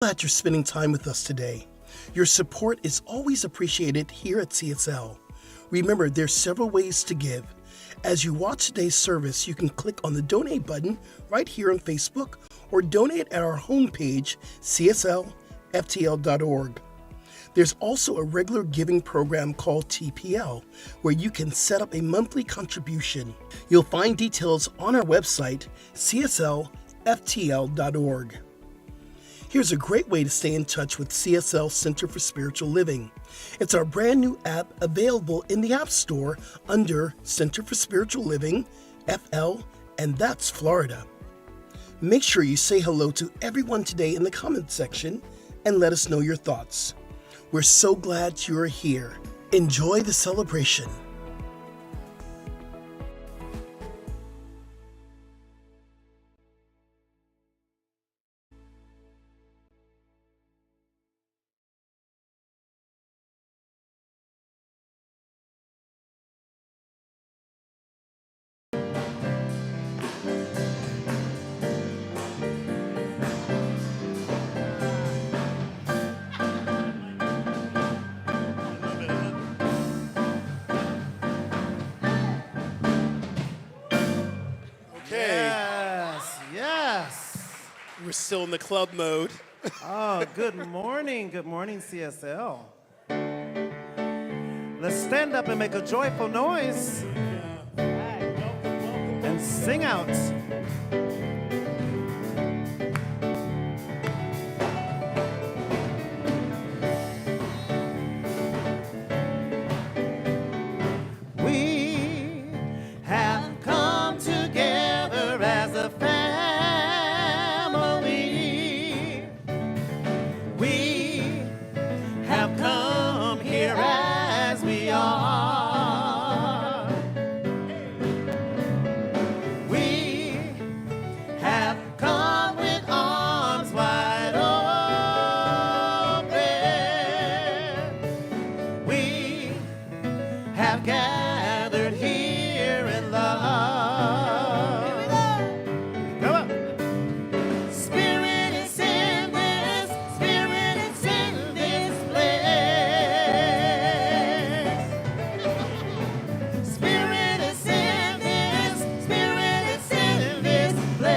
Glad you're spending time with us today. Your support is always appreciated here at CSL. Remember, there's several ways to give. As you watch today's service, you can click on the donate button right here on Facebook or donate at our homepage, cslftl.org. There's also a regular giving program called TPL, where you can set up a monthly contribution. You'll find details on our website, cslftl.org. Here's a great way to stay in touch with CSL Center for Spiritual Living. It's our brand new app available in the App Store under Center for Spiritual Living, FL, and that's Florida. Make sure you say hello to everyone today in the comment section and let us know your thoughts. We're so glad you're here. Enjoy the celebration. We're still in the club mode. Oh, good morning, CSL. Let's stand up and make a joyful noise and sing out. We have come together as a family. We have come here as we are. We have come with arms wide open. We have gathered here in love. Here we go. Come on. Spirit is in this. Spirit is in this place. Spirit is in this. Spirit is in this place.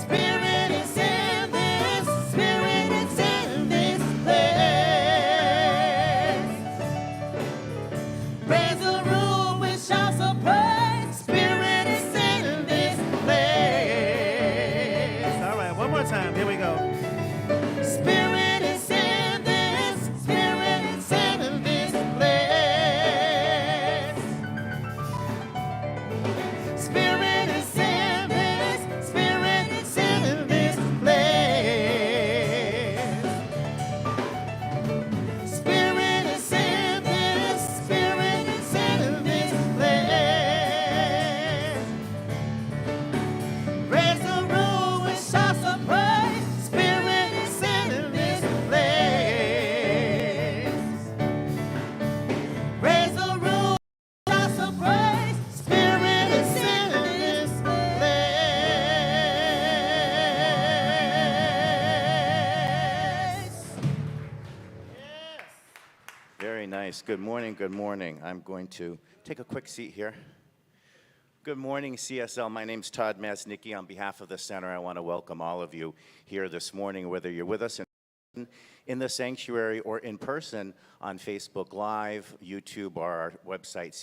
Spirit is in this. Spirit is in this place. Raise the room with shouts of praise. Spirit is in this place. All right, one more time. Here we go. Spirit is in this. Spirit is in this place. Spirit is in this. Spirit is in this place. Spirit is in this. Spirit is in this place. Raise the room with shouts of praise. Spirit is in this place. Raise the room with shouts of praise. Spirit is in this place. Very nice. Good morning. Good morning. I'm going to take a quick seat here. Good morning, CSL. My name's Todd Masnicki. On behalf of the center, I want to welcome all of you here this morning, whether you're with us in the sanctuary or in person on Facebook Live, YouTube, or our website,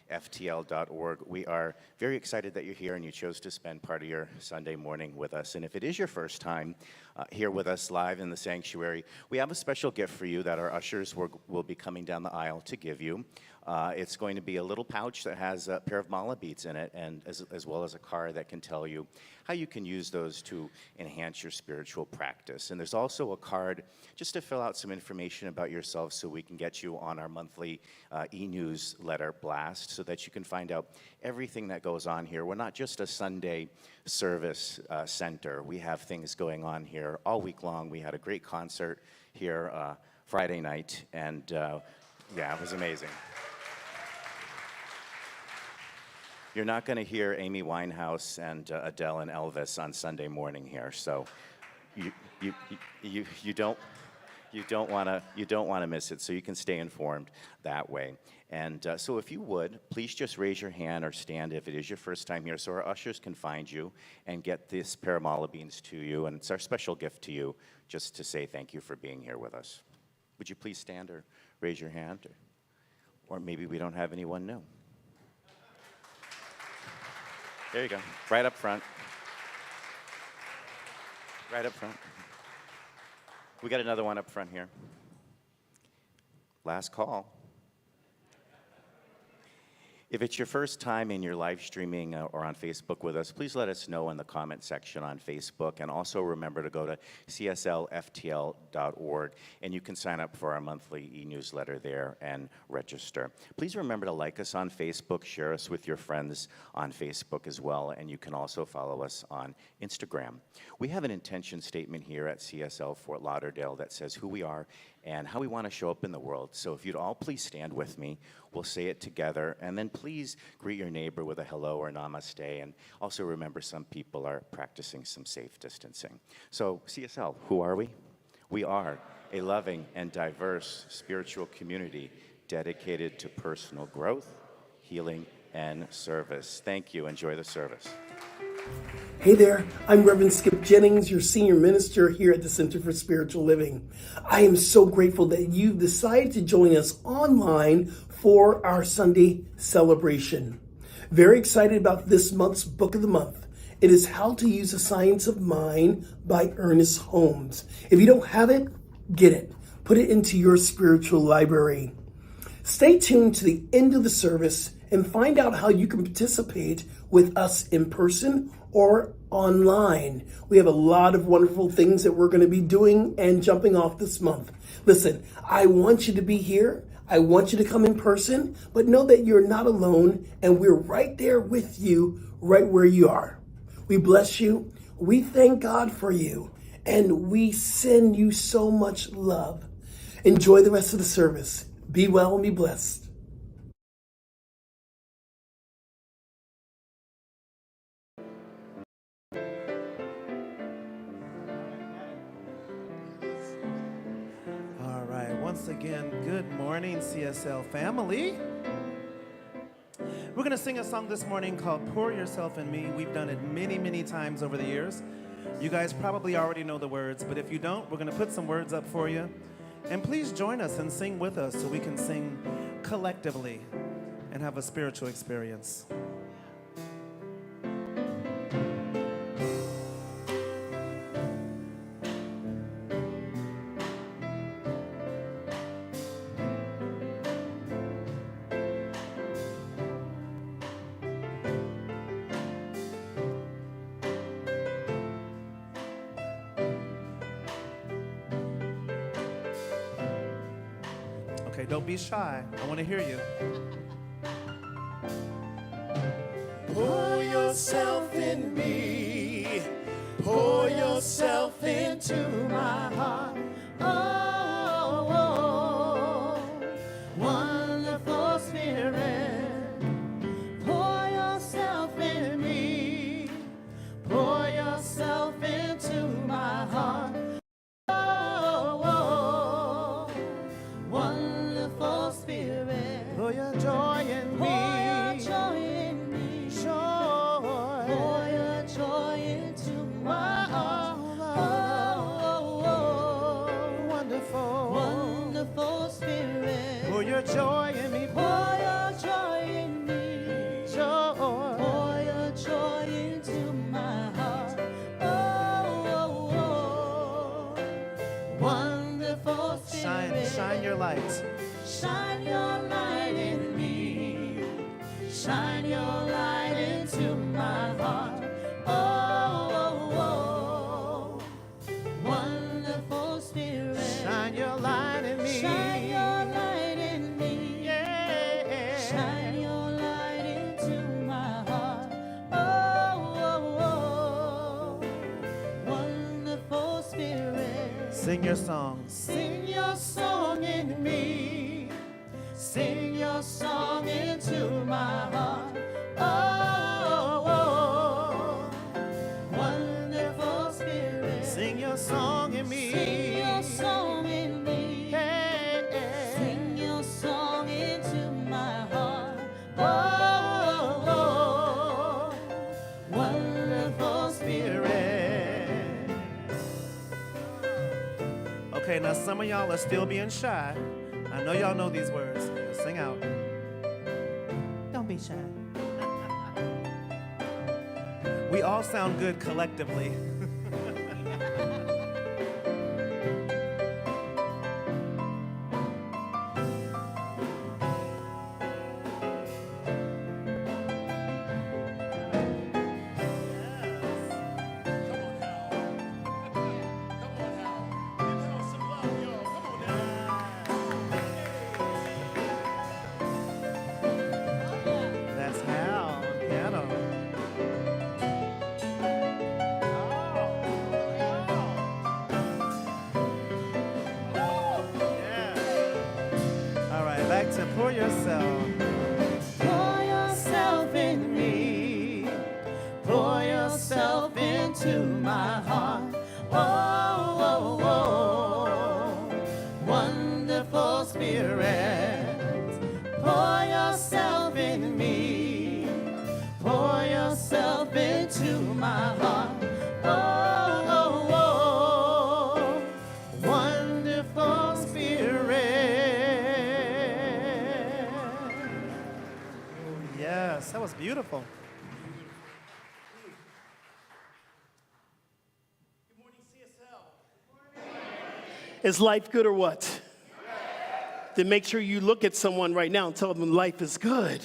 cslftl.org. We are very excited that you're here and you chose to spend part of your Sunday morning with us. And if it is your first time here with us live in the sanctuary, we have a special gift for you that our ushers will be coming down the aisle to give you. It's going to be a little pouch that has a pair of mala beads in it, and as well as a card that can tell you how you can use those to enhance your spiritual practice. And there's also a card just to fill out some information about yourself so we can get you on our monthly e-newsletter blast so that you can find out everything that goes on here. We're not just a Sunday service center. We have things going on here all week long. We had a great concert here Friday night, and yeah, it was amazing. You're not going to hear Amy Winehouse and Adele and Elvis on Sunday morning here, so you you you, you don't want to miss it. So you can stay informed that way. And so if you would, please just raise your hand or stand if it is your first time here, so our ushers can find you and get this pair of mala beans to you. And it's our special gift to you, just to say thank you for being here with us. Would you please stand or raise your hand, or maybe we don't have anyone new. There you go, right up front. Right up front. We got another one up front here. Last call. If it's your first time and you're live streaming or on Facebook with us, please let us know in the comment section on Facebook. And also remember to go to cslftl.org, and you can sign up for our monthly e-newsletter there and register. Please remember to like us on Facebook, share us with your friends on Facebook as well, and you can also follow us on Instagram. We have an intention statement here at CSL Fort Lauderdale that says who we are and how we want to show up in the world. So if you'd all please stand with me, we'll say it together, and then please greet your neighbor with a hello or namaste, and also remember some people are practicing some safe distancing. So CSL, who are we? We are a loving and diverse spiritual community dedicated to personal growth, healing, and service. Thank you. Enjoy the service. Hey there, I'm Reverend Skip Jennings, your senior minister here at the Center for Spiritual Living. I am so grateful that you've decided to join us online for our Sunday celebration. Very excited about this month's book of the month. It is How to Use the Science of Mind by Ernest Holmes. If you don't have it, get it. Put it into your spiritual library. Stay tuned to the end of the service and find out how you can participate with us in person or online. We have a lot of wonderful things that we're going to be doing and jumping off this month. Listen, I want you to be here. I want you to come in person, but know that you're not alone, and we're right there with you, right where you are. We bless you. We thank God for you, and we send you so much love. Enjoy the rest of the service. Be well and be blessed. Once again, good morning, CSL family. We're going to sing a song this morning called Pour Yourself in Me. We've done it many, many times over the years. You guys probably already know the words, but if you don't, we're going to put some words up for you. And please join us and sing with us so we can sing collectively and have a spiritual experience. Okay, don't be shy. I want to hear you. Pour yourself in me. Pour yourself into my heart. Oh, wonderful Spirit. Pour yourself in me. Pour yourself into my heart. Oh, wonderful Spirit. Pour your joy in me. Pour your joy in me. Joy. Pour your joy into my heart. Oh, Wonderful. wonderful Spirit. Pour your joy in me. Pour your joy in me. Joy. Pour your joy into my heart. Oh, wonderful Spirit. Shine your light. Shine your light in me. Shine your light into my heart. Oh, wonderful Spirit. Shine your light in me. Shine your light in me. Yeah. Shine your light into my heart. Oh, wonderful Spirit. Sing your songs. Sing your song in me. Sing your song into my heart. Oh, your song in me. Sing your song in me. Hey, hey. Sing your song into my heart. Oh, oh, oh, wonderful Spirit. Okay, now some of y'all are still being shy. I know y'all know these words. Sing out. Don't be shy. We all sound good collectively. That's Hal on piano. Yeah. All right, back to pour yourself. Pour yourself in me. Pour yourself into my heart. Oh, oh, oh, wonderful Spirit. Pour yourself in me. Pour yourself into my heart. Oh, oh, oh, wonderful Spirit. Yes, that was beautiful. Good morning, CSL. Is life good or what? Then make sure you look at someone right now and tell them life is good.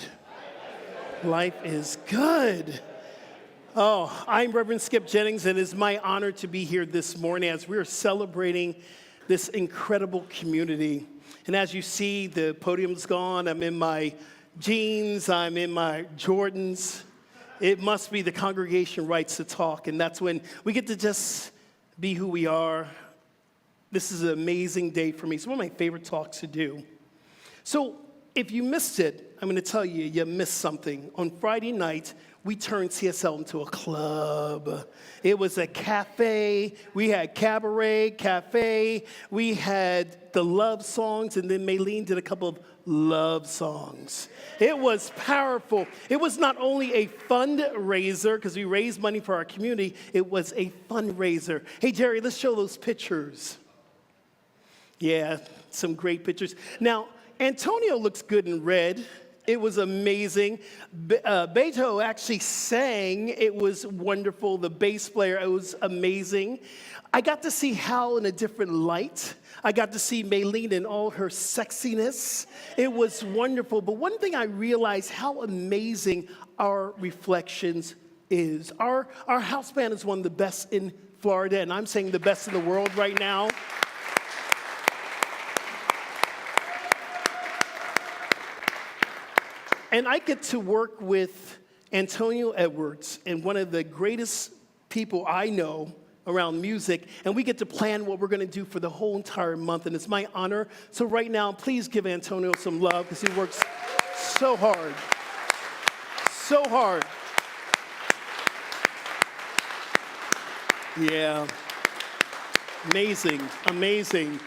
Life is good. Oh, I'm Reverend Skip Jennings, and it's my honor to be here this morning as we're celebrating this incredible community. And as you see, the podium's gone. I'm in my jeans. I'm in my Jordans. It must be the congregation rights to talk, and that's when we get to just be who we are. This is an amazing day for me. It's one of my favorite talks to do. So if you missed it, I'm going to tell you, you missed something. On Friday night, we turned CSL into a club. It was a cafe. We had cabaret, cafe. We had the love songs, and then Maylene did a couple of love songs. It was powerful. It was not only a fundraiser, because we raised money for our community, it was a fundraiser. Hey, Jerry, let's show those pictures. Yeah, some great pictures. Now, Antonio looks good in red. It was amazing. Beto actually sang. It was wonderful. The bass player, it was amazing. I got to see Hal in a different light. I got to see Maylene in all her sexiness. It was wonderful. But one thing I realized how amazing our reflections is. Our house band is one of the best in Florida, and I'm saying the best in the world right now. And I get to work with Antonio Edwards, and one of the greatest people I know around music, and we get to plan what we're going to do for the whole entire month, and it's my honor. So right now, please give Antonio some love, because he works so hard. So hard. Yeah. Amazing, amazing.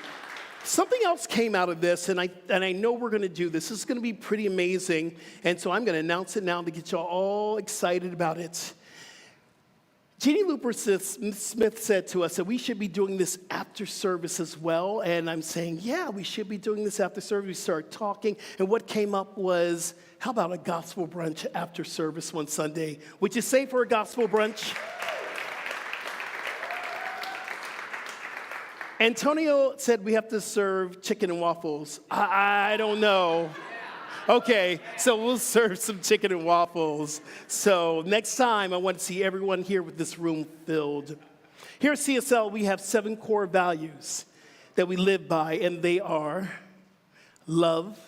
Something else came out of this, and I know we're going to do this. This is going to be pretty amazing, and so I'm going to announce it now to get you all excited about it. Jeannie Looper Smith said to us that we should be doing this after service as well, and I'm saying, yeah, we should be doing this after service. We started talking, and what came up was, how about a gospel brunch after service one Sunday? Would you say for a gospel brunch? Antonio said we have to serve chicken and waffles. I don't know. Okay, so we'll serve some chicken and waffles. So next time, I want to see everyone here with this room filled. Here at CSL, we have 7 core values that we live by, and they are love,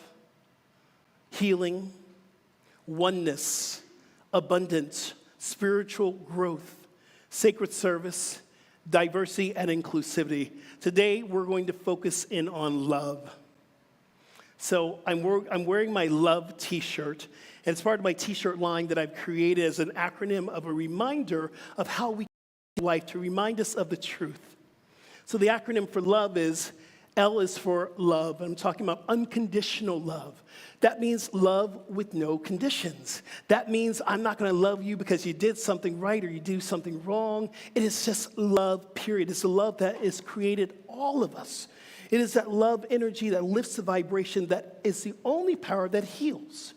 healing, oneness, abundance, spiritual growth, sacred service, diversity, and inclusivity. Today, we're going to focus in on love. So I'm wearing my love t-shirt, and it's part of my t-shirt line that I've created as an acronym of a reminder of how we live life, to remind us of the truth. So the acronym for love is, L is for love. I'm talking about unconditional love. That means love with no conditions. That means I'm not going to love you because you did something right or you do something wrong. It is just love, period. It's a love that has created all of us. It is that love energy that lifts the vibration that is the only power that heals.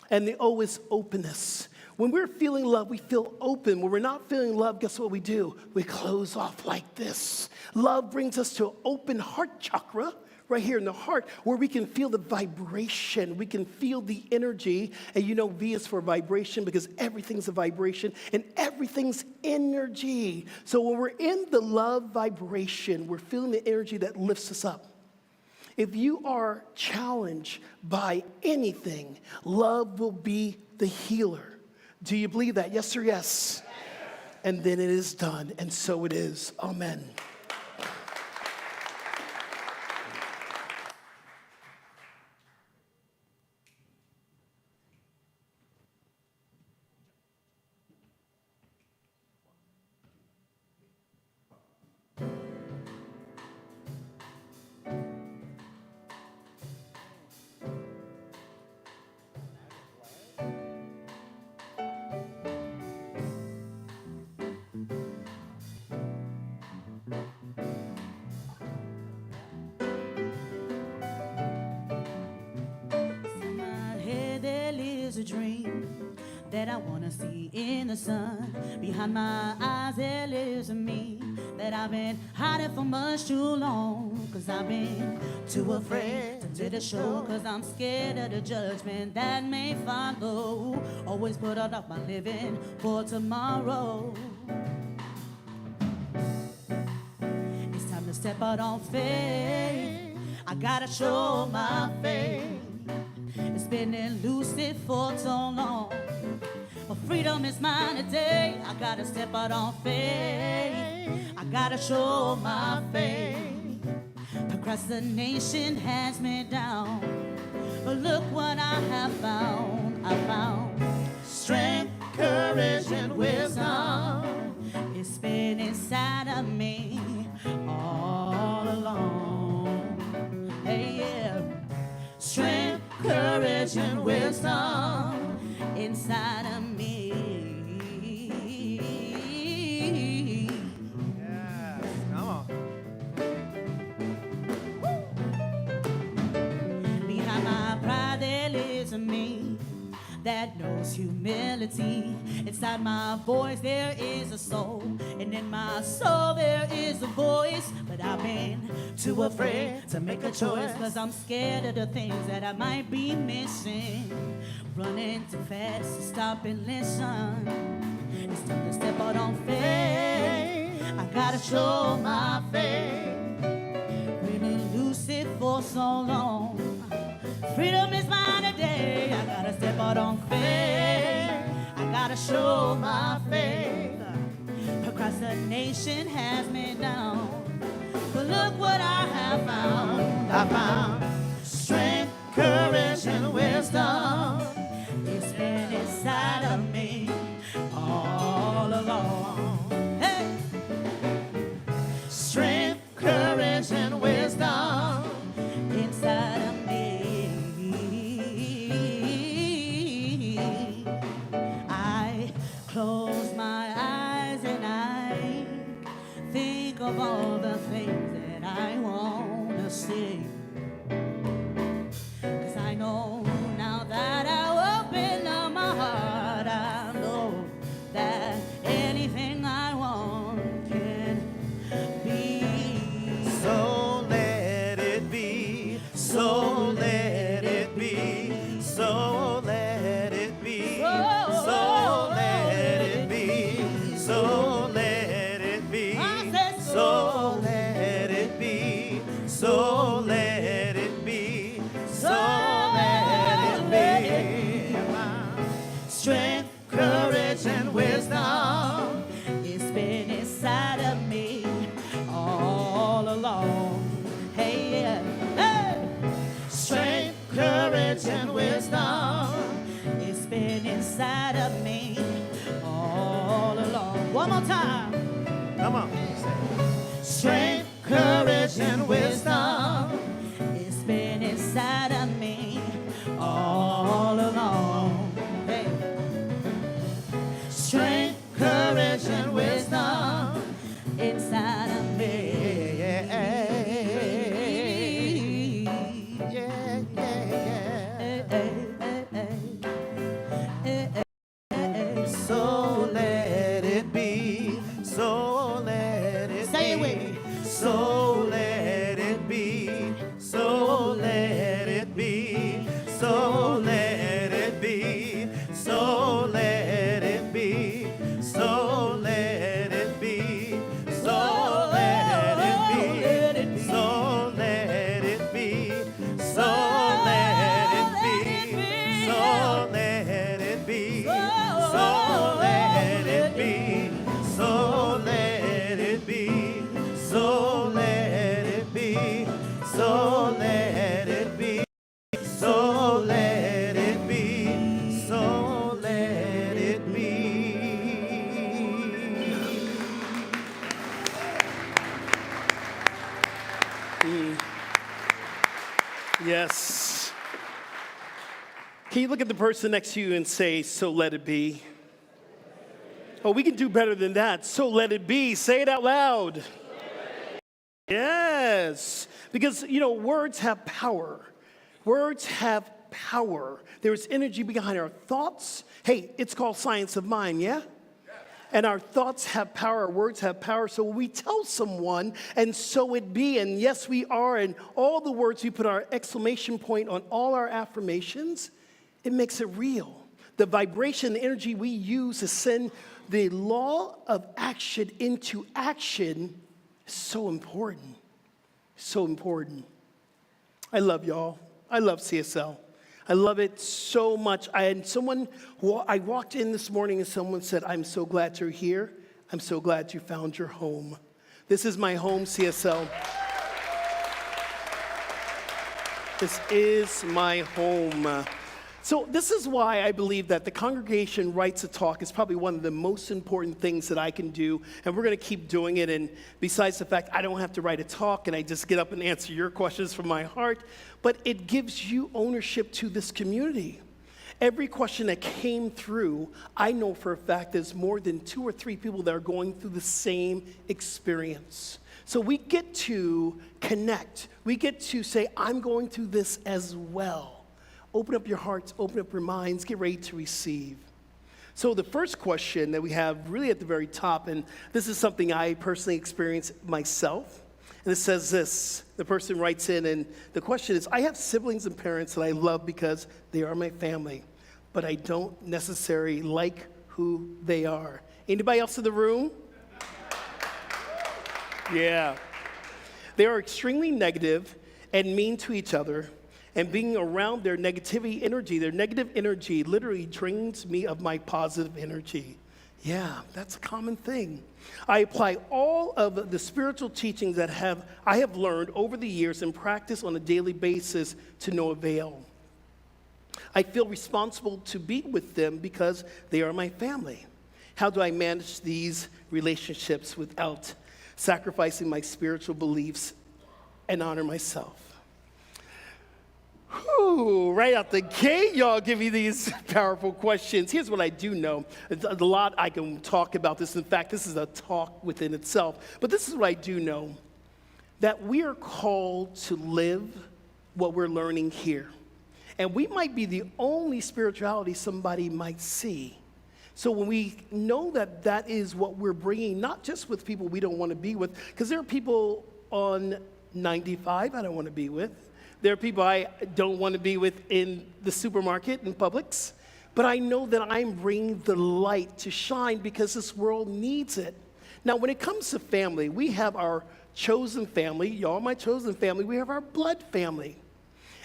And the O is openness. When we're feeling love, we feel open. When we're not feeling love, guess what we do? We close off like this. Love brings us to an open heart chakra, right here in the heart, where we can feel the vibration. We can feel the energy. And you know V is for vibration because everything's a vibration and everything's energy. So when we're in the love vibration, we're feeling the energy that lifts us up. If you are challenged by anything, love will be the healer. Do you believe that? Yes or yes? And then it is done, and so it is. Amen. A dream that I wanna see in the sun. Behind my eyes there lives a me that I've been hiding for much too long. Cause I've been too afraid to do the show. Cause I'm scared of the judgment that may follow. Always put off my living for tomorrow. It's time to step out on faith. I gotta show my faith. It's been elusive for so long. But freedom is mine today. I gotta step out on faith. I gotta show my faith. Procrastination has me down. But look what I have found. I found strength, courage, and wisdom. It's been inside of me all along. Hey, yeah. Strength, courage, and wisdom inside of me. Yes, come on. Behind my pride there lives a me that knows humility. Inside my voice there is a soul, and in my soul there is a voice. But I've been too afraid to make a choice, cause I'm scared of the things that I might be missing. Running too fast to stop and listen. It's time to step out on faith. I gotta show my faith. Been elusive for so long. Freedom is mine today. I gotta step out on faith. I gotta show my faith. Procrastination has me down. But look what I have found. I found strength, courage, and wisdom. It's been inside of me all along. Hey! Strength, courage, and wisdom inside of me. I close my eyes and I think of all the things that I want to see. Cause I know now that I open up my heart, I know that anything I want can be. So let it be. So let it be. So let it be. So let it be. So let it be. I said So let it be. So let it be. So let it be. Strength, courage, and wisdom. It's been inside of me all along. Hey, yeah. Hey. Strength, courage, and wisdom. It's been inside of me all along. One more time. Come on. strength, courage, and wisdom. It's been inside of me all along. Hey. Strength, courage, and wisdom inside of me. So let it be. So let it Say it be. with me. So let it be. So let it be. So let it be. So let it be. So let it be. So let it be. So let it be. So let it be. So let it be. So let it be. So let it be. So let it be. So let it be. So let it be. So let it be. Yes. Can you look at the person next to you and say, so let it be? Oh, we can do better than that. So let it be. Say it out loud. Yes. Because, words have power. Words have power. There's energy behind our thoughts. Hey, it's called science of mind, yeah? And our thoughts have power, our words have power. So when we tell someone, and so it be, and yes, we are, and all the words we put our exclamation point on all our affirmations, it makes it real. The vibration, the energy we use to send the law of action into action is so important. So important. I love y'all. I love CSL. I love it so much. I walked in this morning and someone said, I'm so glad you're here. I'm so glad you found your home. This is my home, CSL. This is my home. So this is why I believe that the congregation right to talk is probably one of the most important things that I can do, and we're going to keep doing it. And besides the fact I don't have to write a talk and I just get up and answer your questions from my heart, but it gives you ownership to this community. Every question that came through, I know for a fact there's more than 2 or 3 people that are going through the same experience. So we get to connect. We get to say, I'm going through this as well. Open up your hearts, open up your minds, get ready to receive. So the first question that we have really at the very top, and this is something I personally experienced myself, and it says this. The person writes in, and the question is, I have siblings and parents that I love because they are my family, but I don't necessarily like who they are. Anybody else in the room? Yeah. They are extremely negative and mean to each other. And being around their negative energy literally drains me of my positive energy. Yeah, that's a common thing. I apply all of the spiritual teachings that I have learned over the years and practice on a daily basis to no avail. I feel responsible to be with them because they are my family. How do I manage these relationships without sacrificing my spiritual beliefs and honor myself? Whew, right out the gate, y'all give me these powerful questions. Here's what I do know. There's a lot I can talk about this. In fact, this is a talk within itself. But this is what I do know, that we are called to live what we're learning here. And we might be the only spirituality somebody might see. So when we know that that is what we're bringing, not just with people we don't want to be with, because there are people on 95 I don't want to be with. There are people I don't want to be with in the supermarket, in Publix. But I know that I'm bringing the light to shine because this world needs it. Now, when it comes to family, we have our chosen family. Y'all, my chosen family. We have our blood family.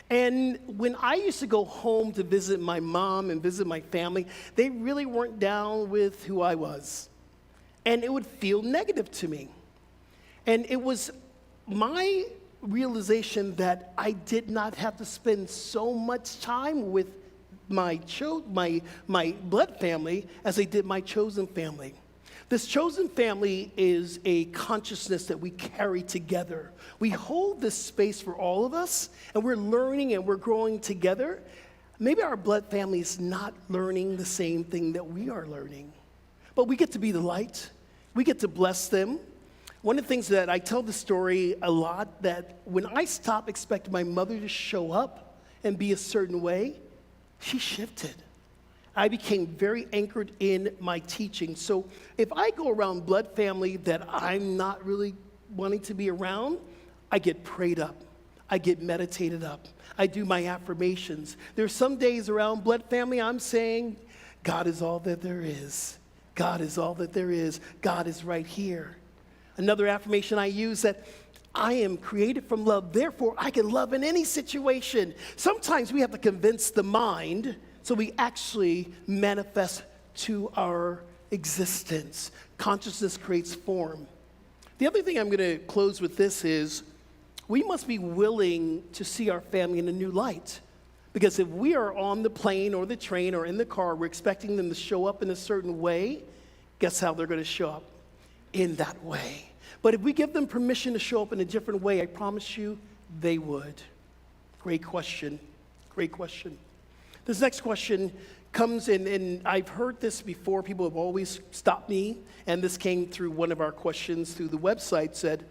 And when I used to go home to visit my mom and visit my family, they really weren't down with who I was. And it would feel negative to me. And it was my realization that I did not have to spend so much time with my blood family as I did my chosen family. This chosen family is a consciousness that we carry together. We hold this space for all of us, and we're learning and we're growing together. Maybe our blood family is not learning the same thing that we are learning, but we get to be the light. We get to bless them. One of the things that I tell the story a lot, that when I stopped expecting my mother to show up and be a certain way, she shifted. I became very anchored in my teaching. So if I go around blood family that I'm not really wanting to be around, I get prayed up. I get meditated up. I do my affirmations. There's some days around blood family I'm saying, God is all that there is. God is all that there is. God is right here. Another affirmation I use, that I am created from love, therefore I can love in any situation. Sometimes we have to convince the mind so we actually manifest to our existence. Consciousness creates form. The other thing I'm going to close with this is, we must be willing to see our family in a new light. Because if we are on the plane or the train or in the car, we're expecting them to show up in a certain way, guess how they're going to show up? In that way. But if we give them permission to show up in a different way, I promise you they would. Great question. Great question. This next question comes in, and I've heard this before. People have always stopped me, and this came through one of our questions through the website, said,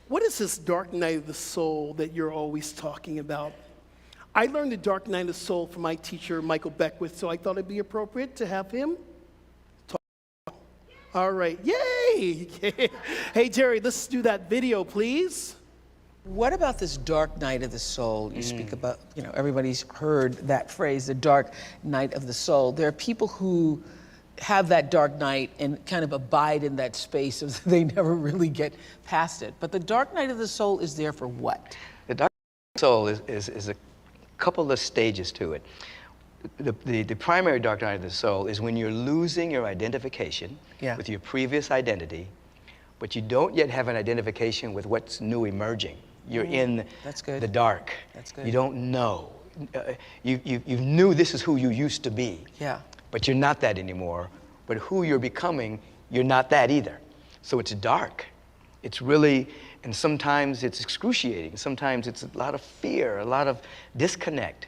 what is this dark night of the soul that you're always talking about? I learned the dark night of the soul from my teacher, Michael Beckwith, so I thought it'd be appropriate to have him talk. All right, yay! Hey, Jerry, let's do that video, please. What about this dark night of the soul? You speak about, everybody's heard that phrase, the dark night of the soul. There are people who have that dark night and kind of abide in that space, so they never really get past it. But the dark night of the soul is there for what? The dark night of the soul is a couple of stages to it. The primary dark night of the soul is when you're losing your identification with your previous identity, but you don't yet have an identification with what's new emerging. You're in the dark. That's good. You don't know. You knew this is who you used to be. Yeah. But you're not that anymore. But who you're becoming, you're not that either. So it's dark. It's really, and sometimes it's excruciating. Sometimes it's a lot of fear, a lot of disconnect.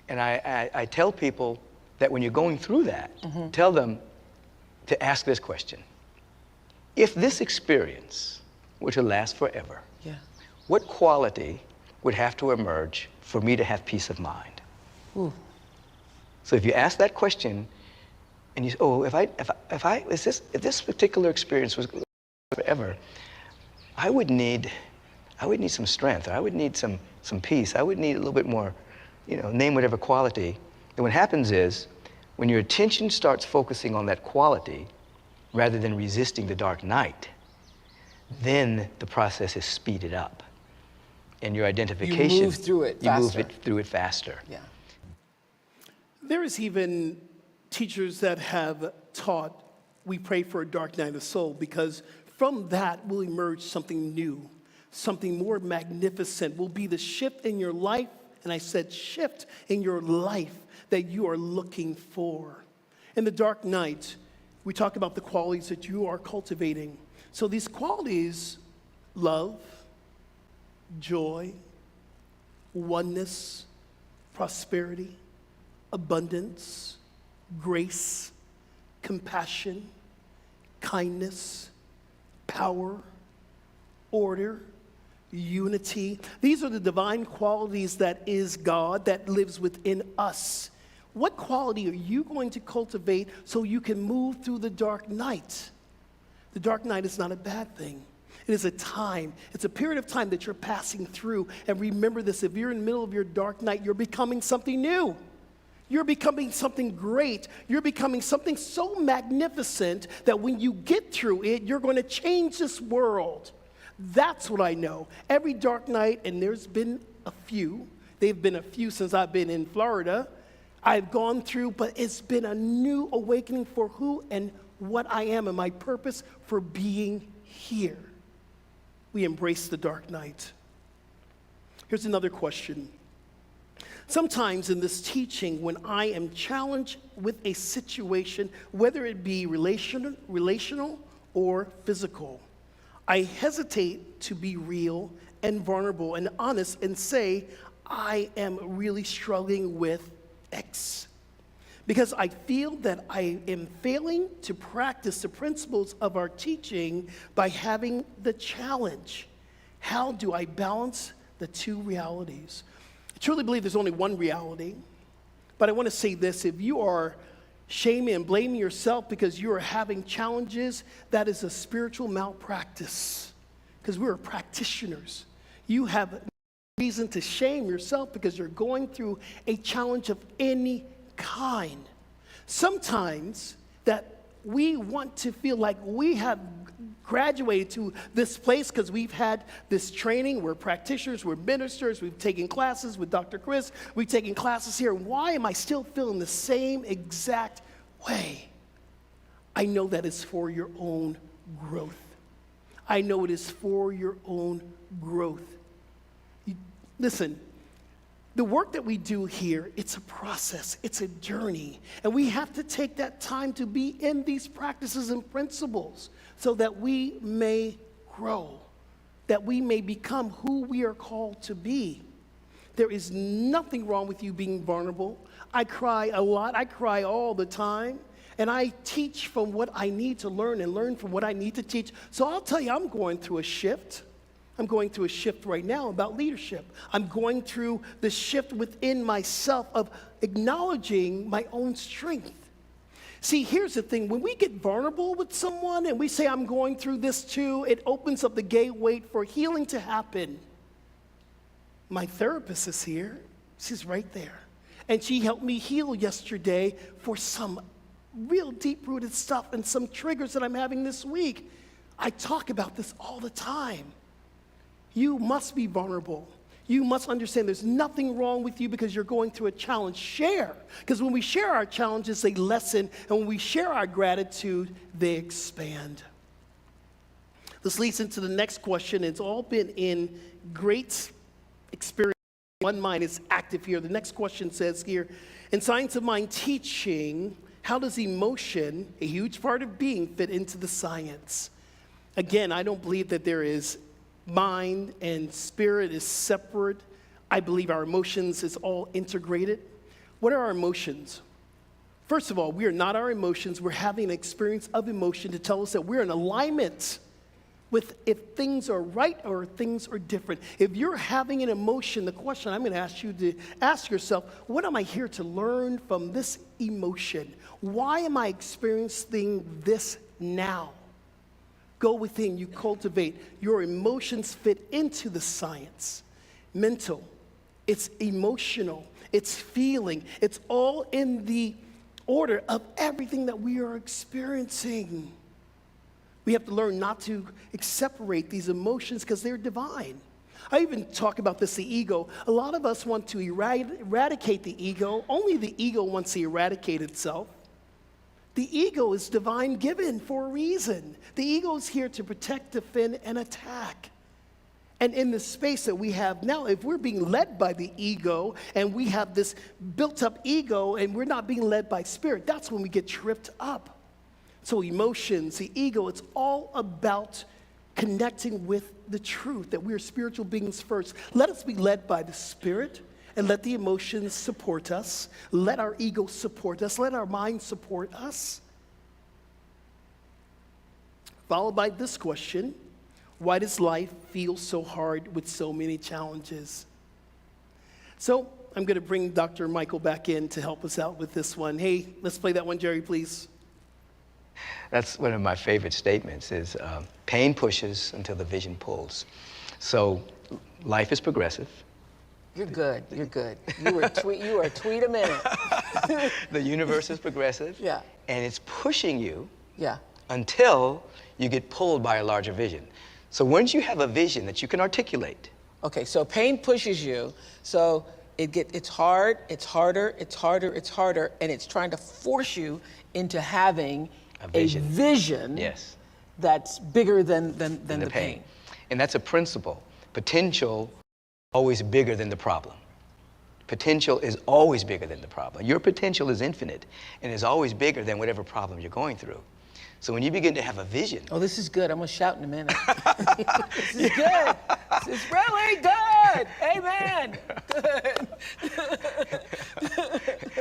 And I tell people that when you're going through that, tell them to ask this question. If this experience were to last forever, what quality would have to emerge for me to have peace of mind? Ooh. So if you ask that question, and you say, oh, if this particular experience was forever, I would need some strength. I would need some peace. I would need a little bit more, name whatever quality. And what happens is, when your attention starts focusing on that quality, rather than resisting the dark night, then the process is speeded up. And your identification, you move through it faster. You move through it faster. Yeah. There is even teachers that have taught we pray for a dark night of the soul, because from that will emerge something new, something more magnificent, will be the shift in your life, and I said shift in your life that you are looking for. In the dark night, we talk about the qualities that you are cultivating. So these qualities, love, joy, oneness, prosperity, abundance, grace, compassion, kindness, power, order, unity. These are the divine qualities that is God, that lives within us. What quality are you going to cultivate so you can move through the dark night? The dark night is not a bad thing. It is a time, it's a period of time that you're passing through. And remember this, if you're in the middle of your dark night, you're becoming something new. You're becoming something great. You're becoming something so magnificent that when you get through it, you're going to change this world. That's what I know. Every dark night, and there's been a few, they've been a few since I've been in Florida, I've gone through, but it's been a new awakening for who and what I am and my purpose for being here. We embrace the dark night. Here's another question. Sometimes in this teaching, when I am challenged with a situation, whether it be relational or physical, I hesitate to be real and vulnerable and honest and say, I am really struggling with X. Because I feel that I am failing to practice the principles of our teaching by having the challenge. How do I balance the two realities? I truly believe there's only one reality, but I want to say this: if you are shaming and blaming yourself because you are having challenges, that is a spiritual malpractice, because we are practitioners. You have no reason to shame yourself because you're going through a challenge of any kind. Sometimes that we want to feel like we have graduated to this place because we've had this training. We're practitioners, we're ministers, we've taken classes with Dr. Chris, we've taken classes here. Why am I still feeling the same exact way? I know that it's for your own growth. I know it is for your own growth. Listen, the work that we do here, it's a process, it's a journey, and we have to take that time to be in these practices and principles so that we may grow, that we may become who we are called to be. There is nothing wrong with you being vulnerable. I cry a lot, I cry all the time, and I teach from what I need to learn and learn from what I need to teach. So I'll tell you, I'm going through a shift. I'm going through a shift right now about leadership. I'm going through the shift within myself of acknowledging my own strength. See, here's the thing. When we get vulnerable with someone and we say, I'm going through this too, it opens up the gateway for healing to happen. My therapist is here. She's right there. And she helped me heal yesterday for some real deep-rooted stuff and some triggers that I'm having this week. I talk about this all the time. You must be vulnerable. You must understand there's nothing wrong with you because you're going through a challenge. Share. Because when we share our challenges, they lessen. And when we share our gratitude, they expand. This leads into the next question. It's all been in great experience. One mind is active here. The next question says here, in Science of Mind teaching, how does emotion, a huge part of being, fit into the science? Again, I don't believe that there is mind and spirit is separate. I believe our emotions is all integrated. What are our emotions? First of all, we are not our emotions. We're having an experience of emotion to tell us that we're in alignment with if things are right or things are different. If you're having an emotion, the question I'm going to ask you to ask yourself, what am I here to learn from this emotion? Why am I experiencing this now? Go within, you cultivate. Your emotions fit into the science. Mental, it's emotional, it's feeling. It's all in the order of everything that we are experiencing. We have to learn not to separate these emotions because they're divine. I even talk about this, the ego. A lot of us want to eradicate the ego. Only the ego wants to eradicate itself. The ego is divine given for a reason. The ego is here to protect, defend, and attack. And in the space that we have now, if we're being led by the ego and we have this built up ego and we're not being led by spirit, that's when we get tripped up. So emotions, the ego, it's all about connecting with the truth that we are spiritual beings first. Let us be led by the spirit. And let the emotions support us. Let our ego support us. Let our mind support us. Followed by this question, why does life feel so hard with so many challenges? So I'm going to bring Dr. Michael back in to help us out with this one. Hey, let's play that one, Jerry, please. That's one of my favorite statements is pain pushes until the vision pulls. So life is progressive. You're good. You're good. You are a tweet a minute. The universe is progressive. Yeah. And it's pushing you. Yeah. Until you get pulled by a larger vision. So once you have a vision that you can articulate. Okay, so pain pushes you. So it's hard, it's harder, it's harder, it's harder, and it's trying to force you into having a vision Yes. that's bigger than the pain. And that's a principle. Potential always bigger than the problem. Potential is always bigger than the problem. Your potential is infinite and is always bigger than whatever problem you're going through. So when you begin to have a vision. Oh, this is good. I'm going to shout in a minute. This is good. This is really good. Amen.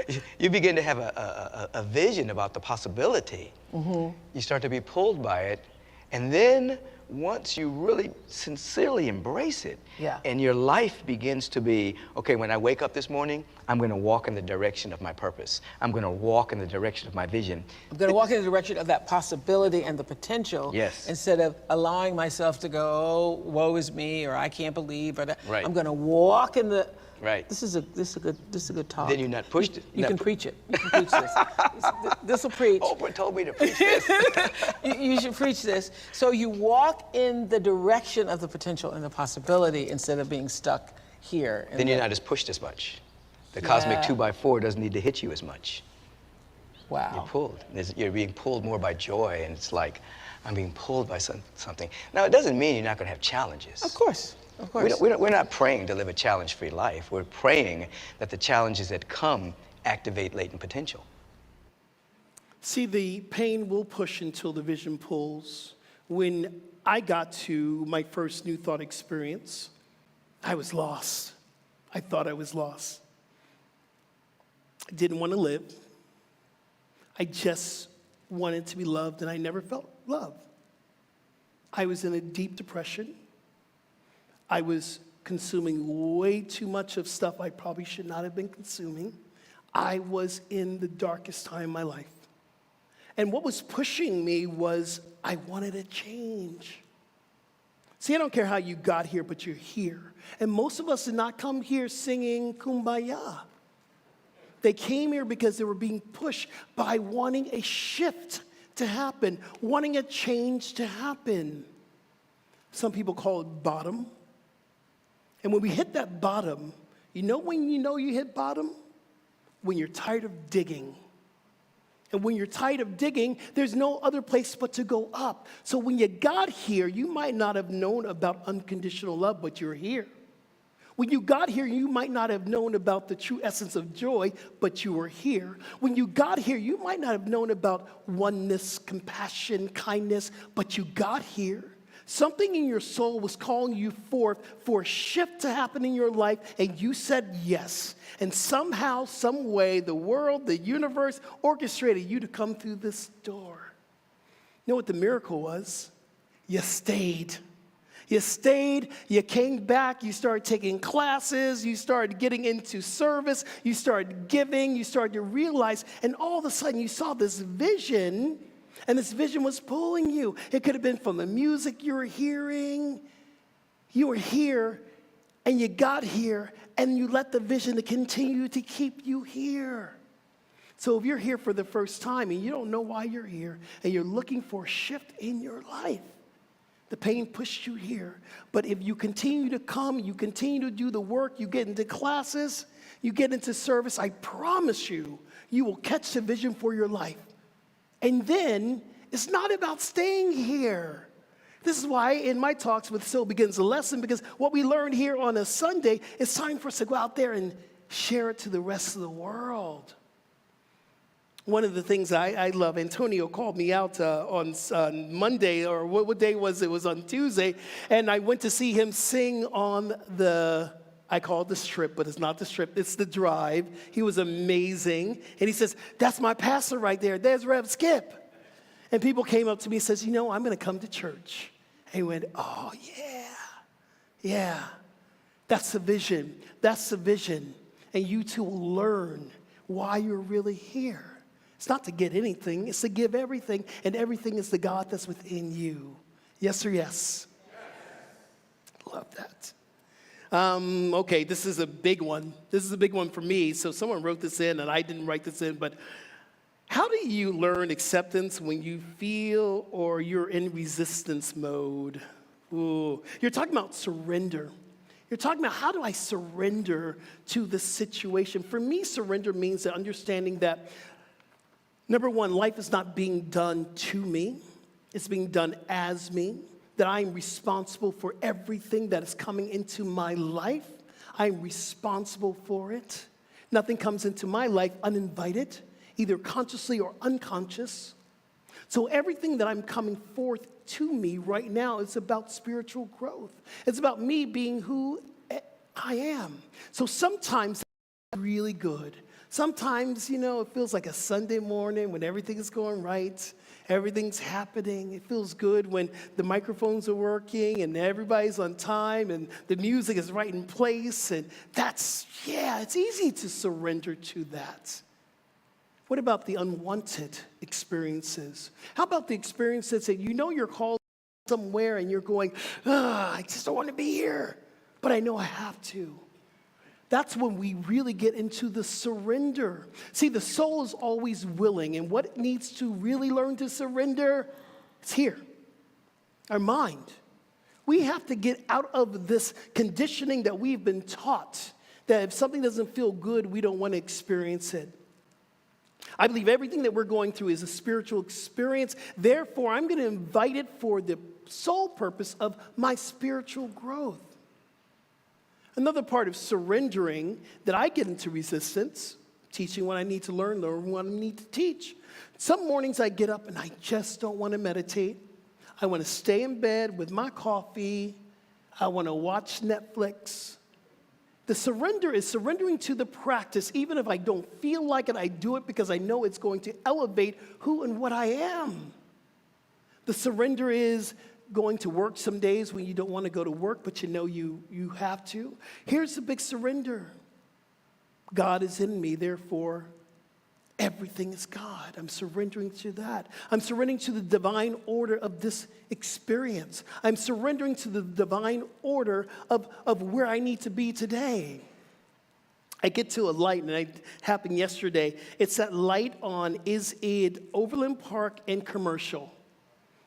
Good. You begin to have a vision about the possibility. Mm-hmm. You start to be pulled by it. And then once you really sincerely embrace it, yeah. and your life begins to be, okay, when I wake up this morning, I'm going to walk in the direction of my purpose. I'm going to walk in the direction of my vision. I'm going to walk in the direction of that possibility and the potential. Yes. Instead of allowing myself to go, oh, woe is me, or I can't believe, or that. Right. I'm going to walk in the. Right. This is a good talk. Then you're not pushed. You can preach it. You can preach this. This will preach. Oprah told me to preach this. You should preach this. So you walk in the direction of the potential and the possibility instead of being stuck here. Then you're not as pushed as much. The cosmic 2x4 doesn't need to hit you as much. Wow. You're pulled. You're being pulled more by joy, and it's like, I'm being pulled by something. Now, it doesn't mean you're not going to have challenges. Of course. Of course. We're not praying to live a challenge-free life. We're praying that the challenges that come activate latent potential. See, the pain will push until the vision pulls. When I got to my first New Thought experience, I was lost. I thought I was lost. I didn't want to live. I just wanted to be loved, and I never felt love. I was in a deep depression. I was consuming way too much of stuff I probably should not have been consuming. I was in the darkest time of my life. And what was pushing me was I wanted a change. See, I don't care how you got here, but you're here. And most of us did not come here singing Kumbaya. They came here because they were being pushed by wanting a shift to happen, wanting a change to happen. Some people call it bottom. And when we hit that bottom, you know when you know you hit bottom? When you're tired of digging. And when you're tired of digging, there's no other place but to go up. So when you got here, you might not have known about unconditional love, but you're here. When you got here, you might not have known about the true essence of joy, but you were here. When you got here, you might not have known about oneness, compassion, kindness, but you got here. Something in your soul was calling you forth for a shift to happen in your life, and you said yes. And somehow, some way, the world, the universe orchestrated you to come through this door. You know what the miracle was? You stayed. You stayed, you came back, you started taking classes, you started getting into service, you started giving, you started to realize, and all of a sudden you saw this vision. And this vision was pulling you. It could have been from the music you were hearing. You were here, and you got here, and you let the vision to continue to keep you here. So if you're here for the first time, and you don't know why you're here, and you're looking for a shift in your life, the pain pushed you here. But if you continue to come, you continue to do the work, you get into classes, you get into service, I promise you, you will catch the vision for your life. And then, it's not about staying here. This is why in my talks with So Begins the Lesson, because what we learned here on a Sunday, it's time for us to go out there and share it to the rest of the world. One of the things I love, Antonio called me out on Monday, or what day was it? It was on Tuesday, and I went to see him sing on I call it the Strip, but it's not the Strip, it's the Drive. He was amazing. And he says, that's my pastor right there. There's Rev Skip. And people came up to me and says, you know, I'm going to come to church. And he went, oh, yeah. That's the vision. That's the vision. And you too will learn why you're really here. It's not to get anything. It's to give everything. And everything is the God that's within you. Yes or yes? Love that. Okay, this is a big one. This is a big one for me. So someone wrote this in, and I didn't write this in, but how do you learn acceptance when you feel or you're in resistance mode? Ooh, you're talking about surrender. You're talking about how do I surrender to the situation? For me, surrender means the understanding that, number one, life is not being done to me. It's being done as me. That I'm responsible for everything that is coming into my life. I'm responsible for it. Nothing comes into my life uninvited, either consciously or unconscious. So everything that I'm coming forth to me right now is about spiritual growth. It's about me being who I am. So sometimes it's really good. Sometimes, it feels like a Sunday morning when everything is going right. Everything's happening. It feels good when the microphones are working and everybody's on time and the music is right in place. And it's easy to surrender to that. What about the unwanted experiences? How about the experiences that you're called somewhere and you're going, I just don't want to be here, but I know I have to. That's when we really get into the surrender. See, the soul is always willing, and what it needs to really learn to surrender is here, our mind. We have to get out of this conditioning that we've been taught, that if something doesn't feel good, we don't want to experience it. I believe everything that we're going through is a spiritual experience. Therefore, I'm going to invite it for the sole purpose of my spiritual growth. Another part of surrendering that I get into resistance, teaching what I need to learn what I need to teach. Some mornings I get up and I just don't want to meditate. I want to stay in bed with my coffee. I want to watch Netflix. The surrender is surrendering to the practice. Even if I don't feel like it, I do it because I know it's going to elevate who and what I am. The surrender is going to work some days when you don't want to go to work, but you have to. Here's the big surrender. God is in me, therefore, everything is God. I'm surrendering to that. I'm surrendering to the divine order of this experience. I'm surrendering to the divine order of where I need to be today. I get to a light, and it happened yesterday. It's that light on Is It Overland Park and Commercial.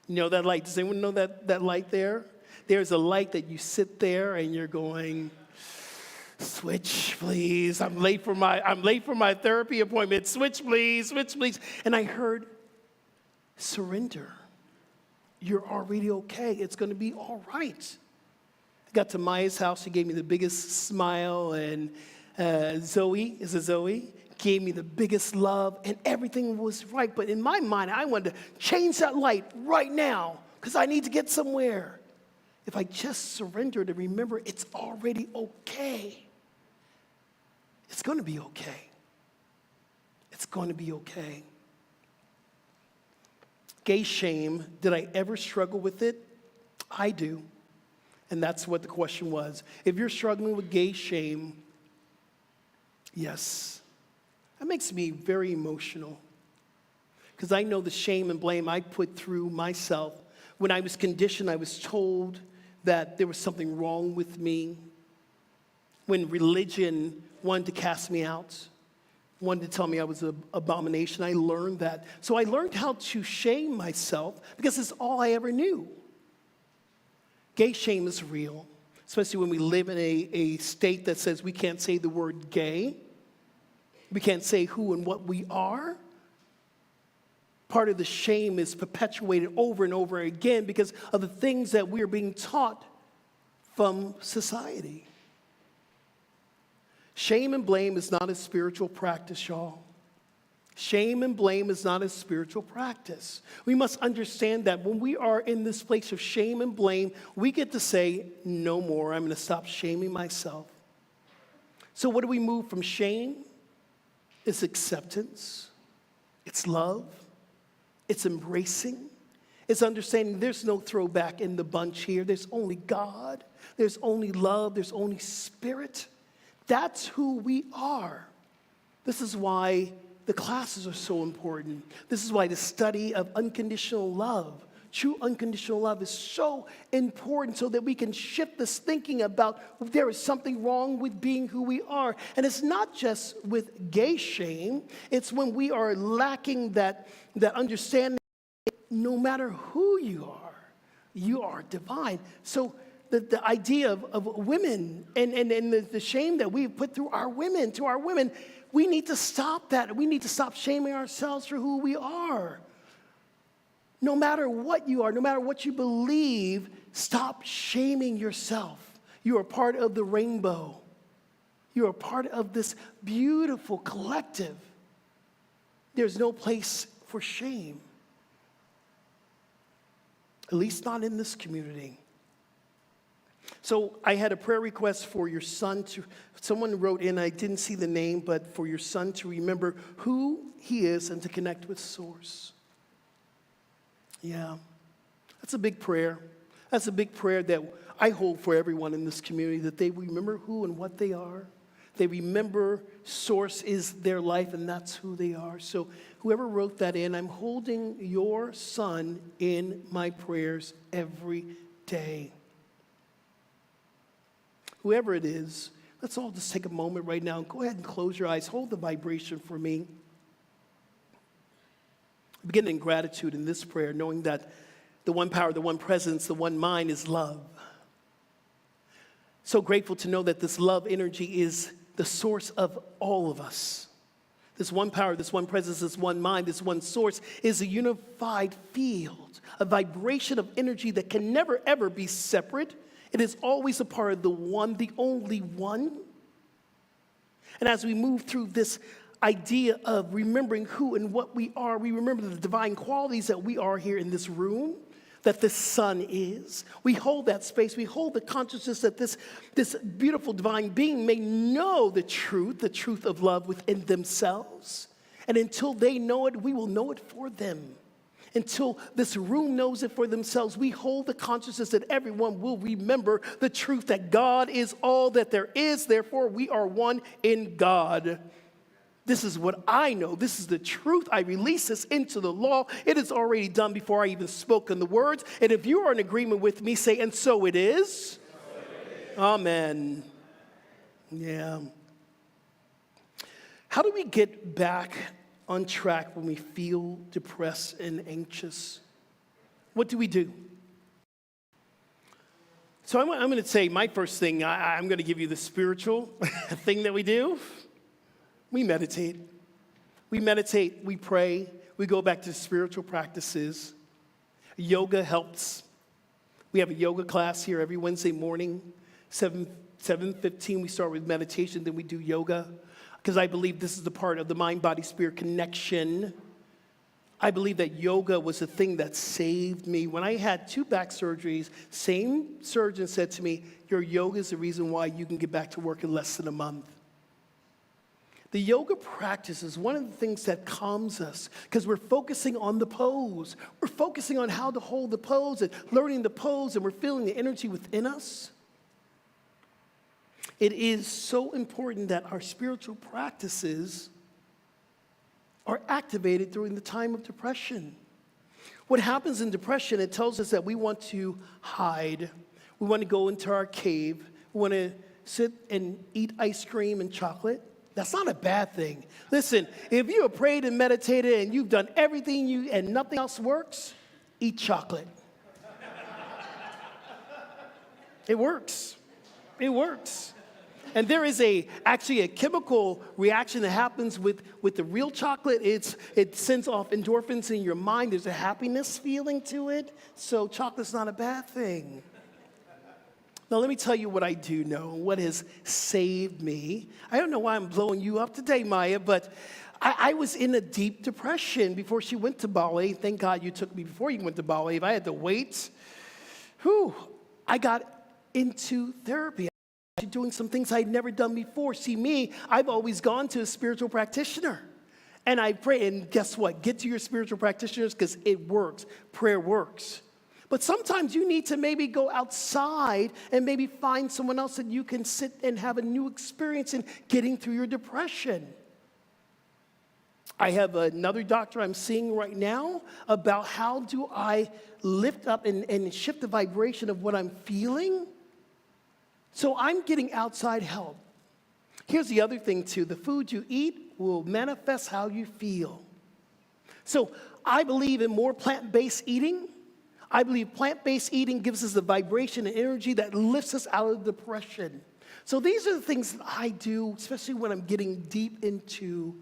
You know that light? Does anyone know that light there? There's a light that you sit there and you're going, switch, please. I'm late for my therapy appointment. Switch, please. Switch, please. And I heard, surrender. You're already okay. It's going to be all right. I got to Maya's house. She gave me the biggest smile, and Zoe gave me the biggest love, and everything was right. But in my mind, I wanted to change that light right now because I need to get somewhere. If I just surrender to remember it's already okay, it's going to be okay. It's going to be okay. Gay shame, did I ever struggle with it? I do. And that's what the question was. If you're struggling with gay shame, yes. That makes me very emotional because I know the shame and blame I put through myself. When I was conditioned, I was told that there was something wrong with me. When religion wanted to cast me out, wanted to tell me I was an abomination, I learned that. So I learned how to shame myself because it's all I ever knew. Gay shame is real, especially when we live in a state that says we can't say the word gay. We can't say who and what we are. Part of the shame is perpetuated over and over again because of the things that we are being taught from society. Shame and blame is not a spiritual practice, y'all. Shame and blame is not a spiritual practice. We must understand that when we are in this place of shame and blame, we get to say, no more. I'm going to stop shaming myself. So what do we move from shame? It's acceptance, it's love, it's embracing, it's understanding there's no throwback in the bunch here. There's only God, there's only love, there's only spirit. That's who we are. This is why the classes are so important. This is why the study of unconditional love, true unconditional love, is so important so that we can shift this thinking about there is something wrong with being who we are. And it's not just with gay shame. It's when we are lacking that understanding. No matter who you are divine. So the idea of women and the shame that we've put through our women, we need to stop that. We need to stop shaming ourselves for who we are. No matter what you are, no matter what you believe, stop shaming yourself. You are part of the rainbow. You're a part of this beautiful collective. There's no place for shame. At least not in this community. So I had a prayer request for your son someone wrote in, I didn't see the name, but for your son to remember who he is and to connect with Source. Yeah, that's a big prayer. That's a big prayer that I hold for everyone in this community, that they remember who and what they are. They remember Source is their life and that's who they are. So whoever wrote that in, I'm holding your son in my prayers every day. Whoever it is, let's all just take a moment right now and go ahead and close your eyes. Hold the vibration for me. Begin in gratitude in this prayer, knowing that the one power, the one presence, the one mind is love. So grateful to know that this love energy is the source of all of us. This one power, this one presence, this one mind, this one source is a unified field, a vibration of energy that can never, ever be separate. It is always a part of the one, the only one. And as we move through this idea of remembering who and what we are, we remember the divine qualities that we are here in this room, that the sun is. We hold that space. We hold the consciousness that this beautiful divine being may know the truth of love within themselves. And until they know it, we will know it for them. Until this room knows it for themselves, we hold the consciousness that everyone will remember the truth that God is all that there is. Therefore, we are one in God. This is what I know. This is the truth. I release this into the law. It is already done before I even spoken the words. And if you are in agreement with me, say, and so it is. Amen. Yeah. How do we get back on track when we feel depressed and anxious? What do we do? So I'm going to say my first thing, I'm going to give you the spiritual thing that we do. We meditate. We meditate, we pray, we go back to spiritual practices. Yoga helps. We have a yoga class here every Wednesday morning, 7:15. We start with meditation, then we do yoga. Because I believe this is the part of the mind-body-spirit connection. I believe that yoga was the thing that saved me. When I had 2 back surgeries, same surgeon said to me, your yoga is the reason why you can get back to work in less than a month. The yoga practice is one of the things that calms us because we're focusing on the pose. We're focusing on how to hold the pose and learning the pose, and we're feeling the energy within us. It is so important that our spiritual practices are activated during the time of depression. What happens in depression, it tells us that we want to hide. We want to go into our cave. We want to sit and eat ice cream and chocolate. That's not a bad thing. Listen, if you have prayed and meditated and you've done everything and nothing else works, eat chocolate. It works. It works. And there is actually a chemical reaction that happens with the real chocolate. It sends off endorphins in your mind. There's a happiness feeling to it. So chocolate's not a bad thing. Now, let me tell you what I do know, what has saved me. I don't know why I'm blowing you up today, Maya, but I was in a deep depression before she went to Bali. Thank God you took me before you went to Bali. If I had to wait, I got into therapy. Doing some things I'd never done before. See, me, I've always gone to a spiritual practitioner. And I pray, and guess what? Get to your spiritual practitioners because it works. Prayer works. But sometimes you need to maybe go outside and maybe find someone else that you can sit and have a new experience in getting through your depression. I have another doctor I'm seeing right now about how do I lift up and shift the vibration of what I'm feeling. So I'm getting outside help. Here's the other thing too. The food you eat will manifest how you feel. So I believe in more plant-based eating. I believe plant-based eating gives us the vibration and energy that lifts us out of depression. So these are the things that I do, especially when I'm getting deep into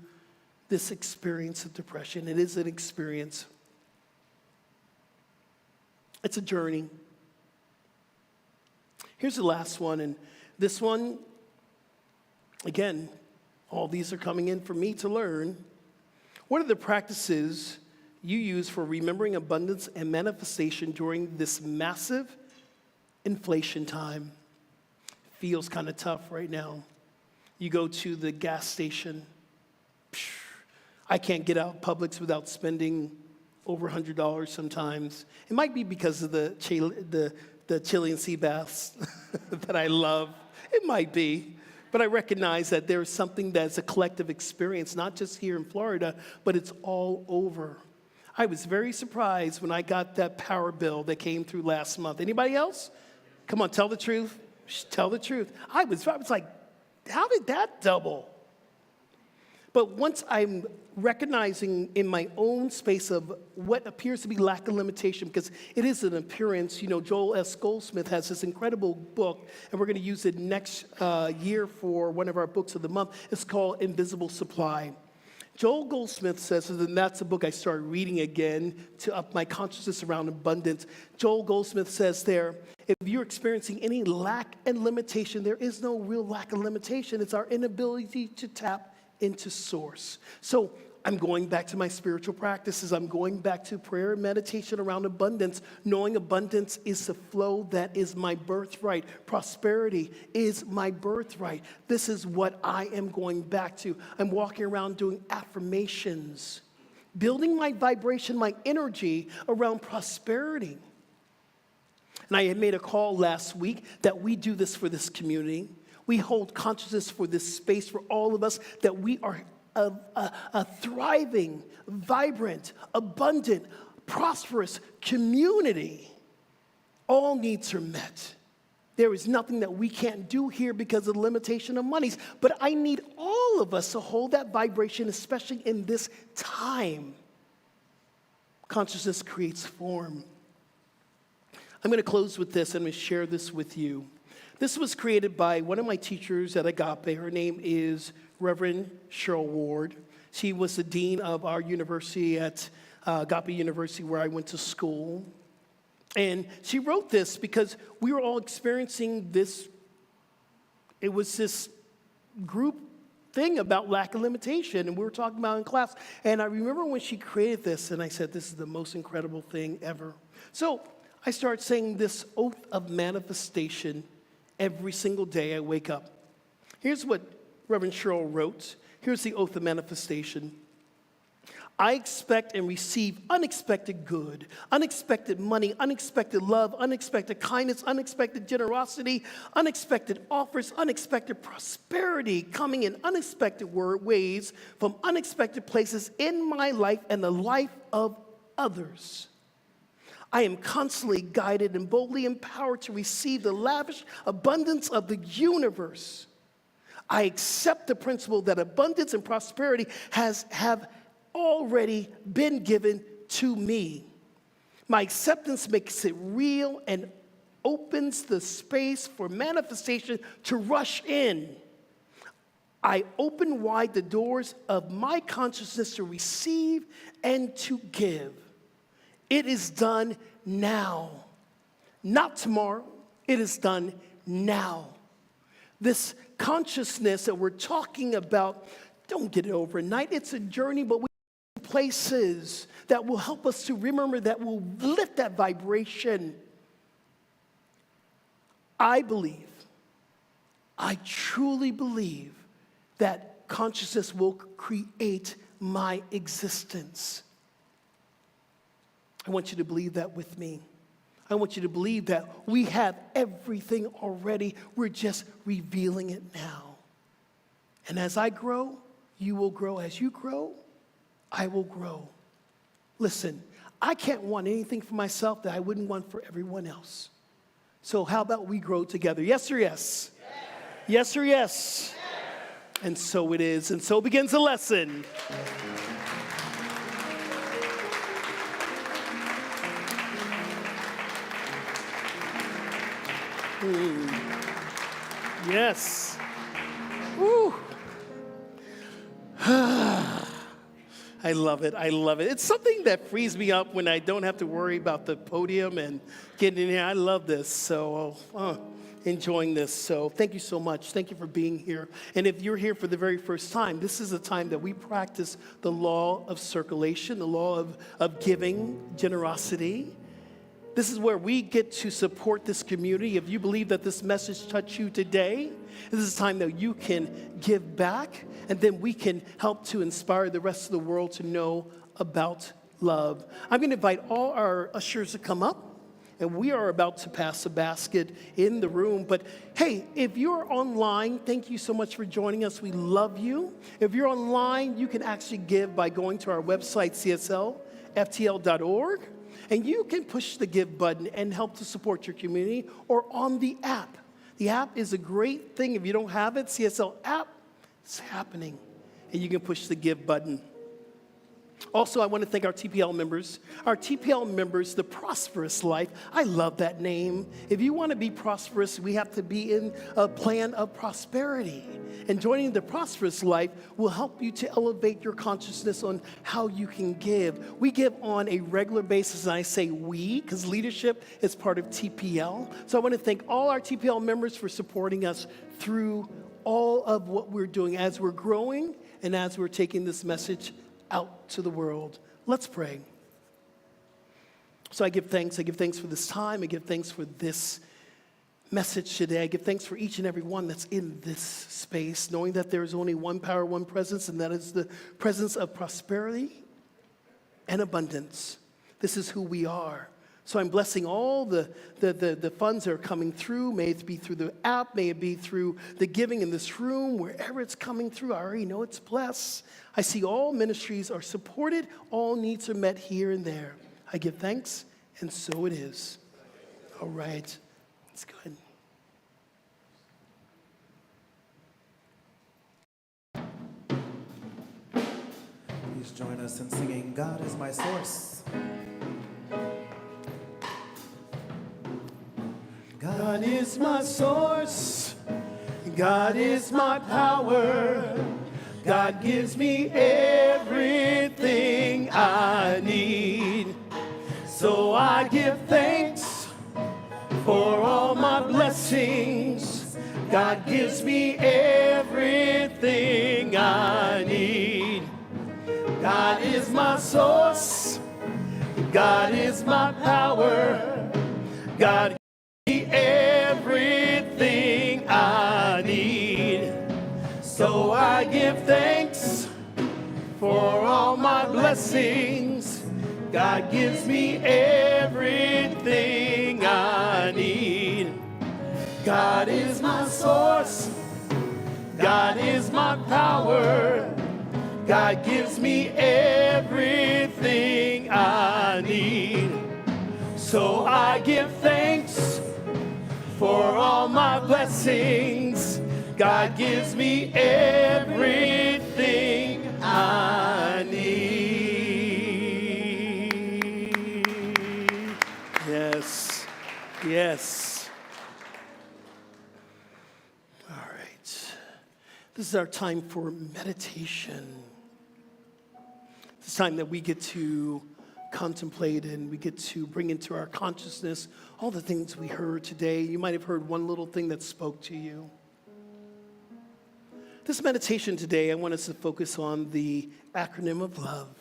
this experience of depression. It is an experience. It's a journey. Here's the last one, and this one, Again, all these are coming in for me to learn. What are the practices you use for remembering abundance and manifestation during this massive inflation time? Feels kind of tough right now. You go to the gas station. I can't get out Publix without spending over $100 sometimes. It might be because of the Chilean sea baths that I love. It might be. But I recognize that there's something that's a collective experience, not just here in Florida, but it's all over. I was very surprised when I got that power bill that came through last month. Anybody else? Come on, tell the truth. Tell the truth. I was like, how did that double? But once I'm recognizing in my own space of what appears to be lack of limitation, because it is an appearance, Joel S. Goldsmith has this incredible book, and we're going to use it next year for one of our books of the month. It's called Invisible Supply. Joel Goldsmith says, and that's a book I started reading again to up my consciousness around abundance. Joel Goldsmith says there, if you're experiencing any lack and limitation, there is no real lack of limitation. It's our inability to tap into source. So I'm going back to my spiritual practices. I'm going back to prayer and meditation around abundance, knowing abundance is the flow that is my birthright. Prosperity is my birthright. This is what I am going back to. I'm walking around doing affirmations, building my vibration, my energy around prosperity. And I had made a call last week that we do this for this community. We hold consciousness for this space for all of us, that we are a thriving, vibrant, abundant, prosperous community. All needs are met. There is nothing that we can't do here because of the limitation of monies. But I need all of us to hold that vibration, especially in this time. Consciousness creates form. I'm going to close with this. I'm going to share this with you. This was created by one of my teachers at Agape. Her name is Reverend Cheryl Ward. She was the dean of our university at Agape University, where I went to school. And she wrote this because we were all experiencing this. It was this group thing about lack of limitation, and we were talking about it in class. And I remember when she created this, and I said, this is the most incredible thing ever. So I started saying this oath of manifestation every single day I wake up. Here's what Reverend Cheryl wrote. Here's the oath of manifestation. I expect and receive unexpected good, unexpected money, unexpected love, unexpected kindness, unexpected generosity, unexpected offers, unexpected prosperity coming in unexpected ways from unexpected places in my life and the life of others. I am constantly guided and boldly empowered to receive the lavish abundance of the universe. I accept the principle that abundance and prosperity have already been given to me. My acceptance makes it real and opens the space for manifestation to rush in. I open wide the doors of my consciousness to receive and to give. It is done now, not tomorrow. It is done now. This consciousness that we're talking about, don't get it overnight. It's a journey, but we have places that will help us to remember, that will lift that vibration. I truly believe that consciousness will create my existence. I want you to believe that with me. I want you to believe that we have everything already. We're just revealing it now. And as I grow, you will grow. As you grow, I will grow. Listen, I can't want anything for myself that I wouldn't want for everyone else. So how about we grow together? Yes or yes? Yes, yes or yes? Yes. And so it is. And so begins the lesson. Yes. Woo. I love it. I love it. It's something that frees me up when I don't have to worry about the podium and getting in here. I love this. So enjoying this. So thank you so much. Thank you for being here. And if you're here for the very first time, this is a time that we practice the law of circulation, the law of giving, generosity. This is where we get to support this community. If you believe that this message touched you today, this is a time that you can give back, and then we can help to inspire the rest of the world to know about love. I'm going to invite all our ushers to come up. And we are about to pass a basket in the room. But hey, if you're online, thank you so much for joining us. We love you. If you're online, you can actually give by going to our website, CSLFTL.org. And you can push the give button and help to support your community, or on the app. The app is a great thing. If you don't have it, CSL app, it's happening. And you can push the give button. Also, I want to thank our TPL members. Our TPL members, the Prosperous Life. I love that name. If you want to be prosperous, we have to be in a plan of prosperity. And joining the Prosperous Life will help you to elevate your consciousness on how you can give. We give on a regular basis, and I say we, because leadership is part of TPL. So I want to thank all our TPL members for supporting us through all of what we're doing as we're growing and as we're taking this message out to the world. Let's pray. So I give thanks. I give thanks for this time. I give thanks for this message today. I give thanks for each and every one that's in this space, knowing that there is only one power, one presence, and that is the presence of prosperity and abundance. This is who we are. So I'm blessing all the funds that are coming through. May it be through the app. May it be through the giving in this room. Wherever it's coming through, I already know it's blessed. I see all ministries are supported. All needs are met here and there. I give thanks, and so it is. All right. Let's go ahead. Please join us in singing, God is my source. God is my source. God is my power. God gives me everything I need. So I give thanks for all my blessings. God gives me everything I need. God is my source. God is my power. God everything I need. So I give thanks for all my blessings. God gives me everything I need. God is my source. God is my power. God gives me everything I need. So I give thanks for all my blessings. God gives me everything I need. Yes, yes. All right. This is our time for meditation. It's time that we get to contemplate and we get to bring into our consciousness all the things we heard today. You might have heard one little thing that spoke to you. This meditation today, I want us to focus on the acronym of love.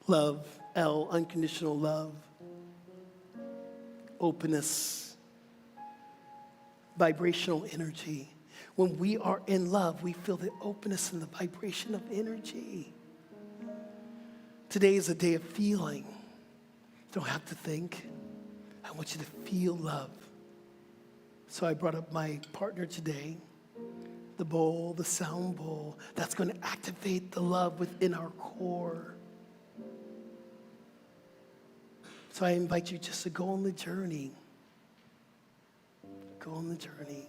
Love, L, unconditional love. Openness, vibrational energy. When we are in love, we feel the openness and the vibration of energy. Today is a day of feeling. You don't have to think. I want you to feel love. So I brought up my partner today, the bowl, the sound bowl. That's going to activate the love within our core. So I invite you just to go on the journey. Go on the journey.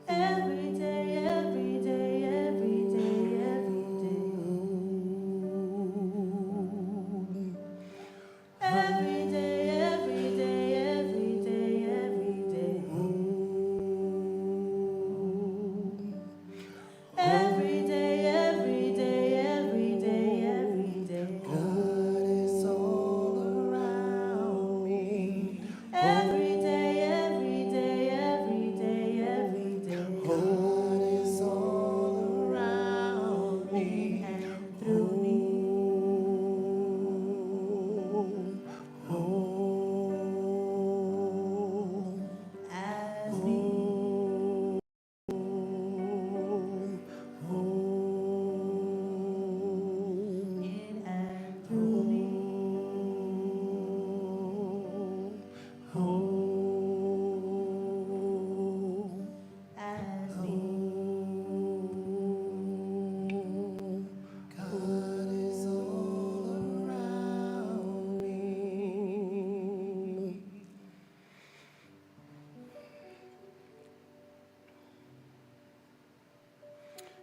Every day, every day, every day, every day. Every day, every day, every day, every day. Every day, every day, every day, every day.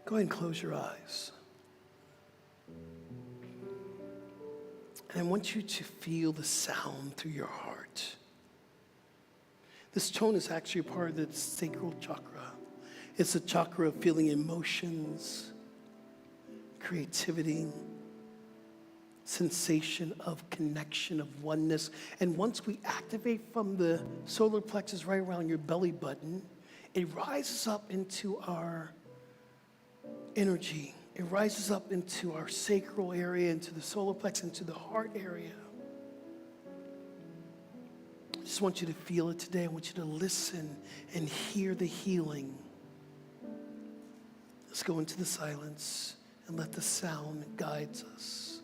Go ahead and close your eyes. And I want you to feel the sound through your heart. This tone is actually a part of the sacral chakra. It's a chakra of feeling emotions, creativity, sensation of connection, of oneness. And once we activate from the solar plexus right around your belly button, it rises up into our energy. It rises up into our sacral area, into the solar plexus, into the heart area. I just want you to feel it today. I want you to listen and hear the healing. Let's go into the silence and let the sound guide us.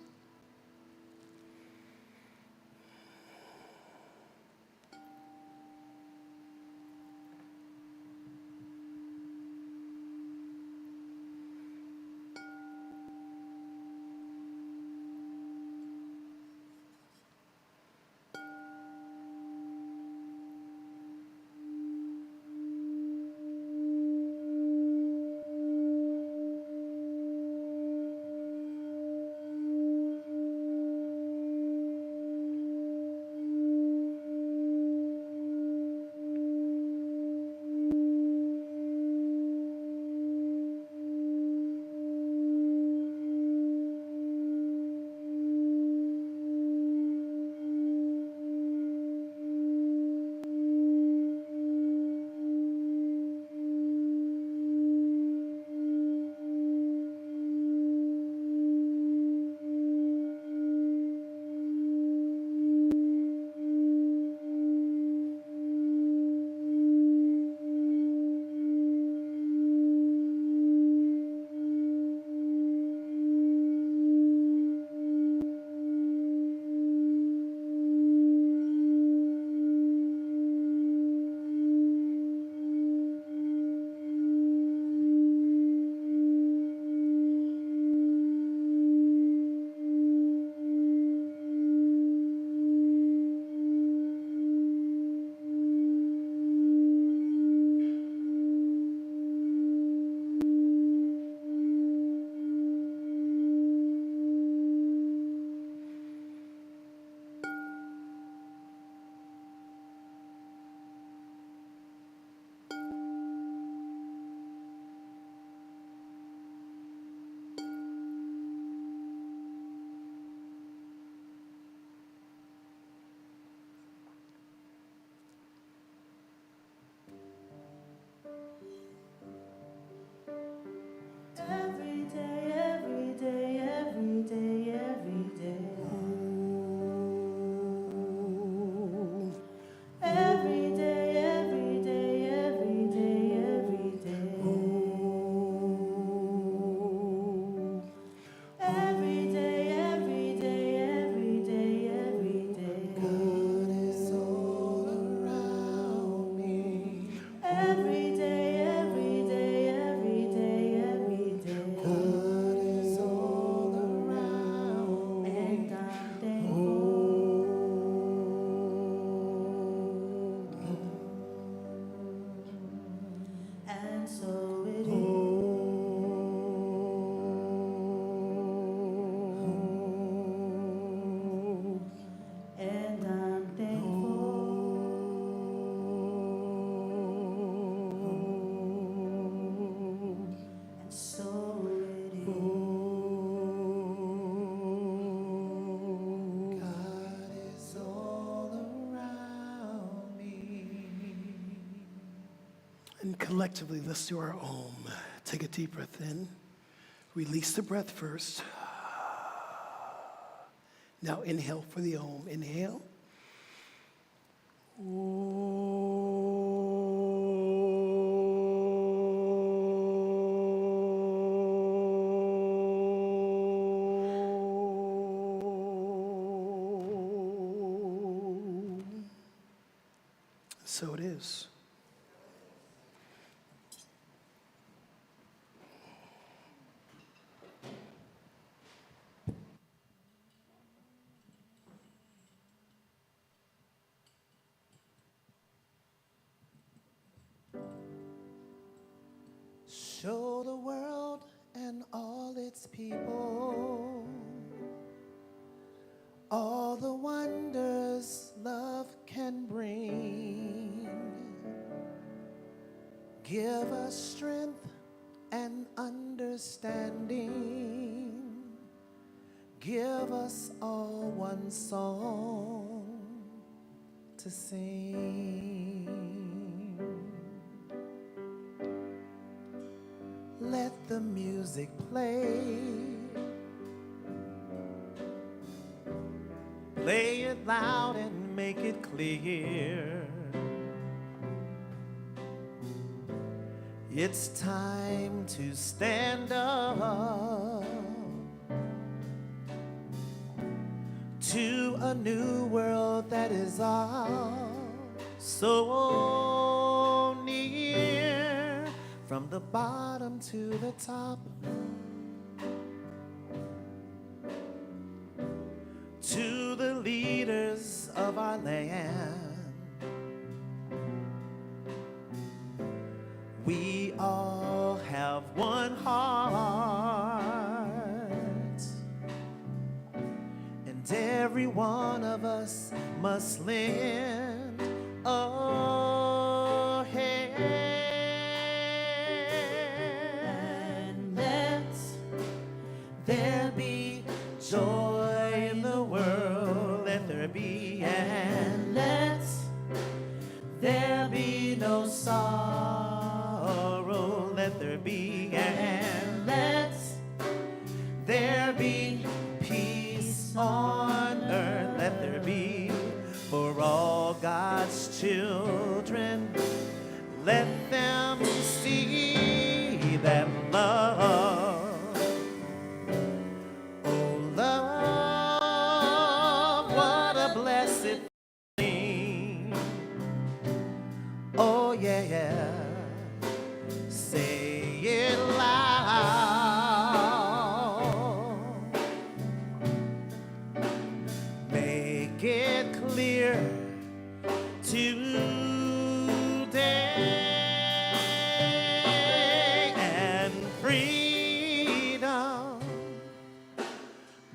Every day, every day, every day, every day. Every day, every day, every day, every day. Every day, every day, every day, every day. God is all around me. Every day, every day, every day, every day. God is all around me. And I'm thankful. And so it is. And I'm thankful. And so it is. God is all around me. And collectively, let's do our Om. Take a deep breath in. Release the breath first. Now inhale for the Om. Inhale. So it is. Show the world Give us strength and understanding. Give us all one song to sing. Let the music play. Play it loud and make it clear. It's time to stand up to a new world that is all so near. From the bottom to the top, to the leaders of our land, we all have one heart, and every one of us must lend a hand. And let there be joy in the world, let there be, and let there be no sorrow, let there be, and let there be peace on earth, let there be for all God's children. Let them see that love, oh love, what a blessed thing. Oh yeah, yeah. Say it loud. Make it clear today. And freedom,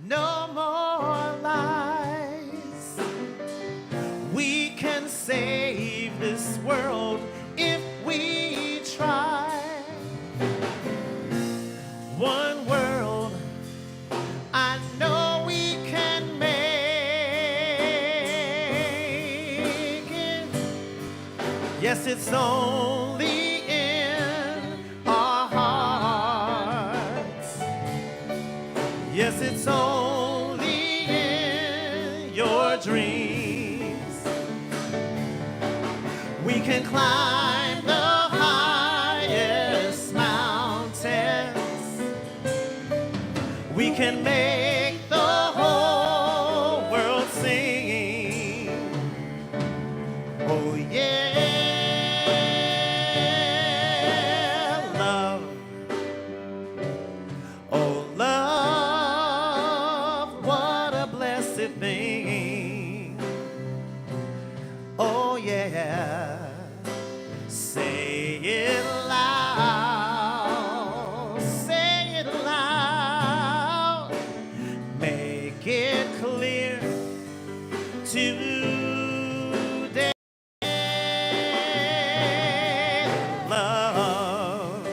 no more lies. We can save this world if we try. One world I know we can make it. Yes, it's only in our hearts. Yes, it's only in your dreams. We can climb the highest mountains. We can make the whole world sing. Oh yeah, love. Oh love, what a blessed thing. Oh yeah. Say it loud, say it loud, make it clear today. Love,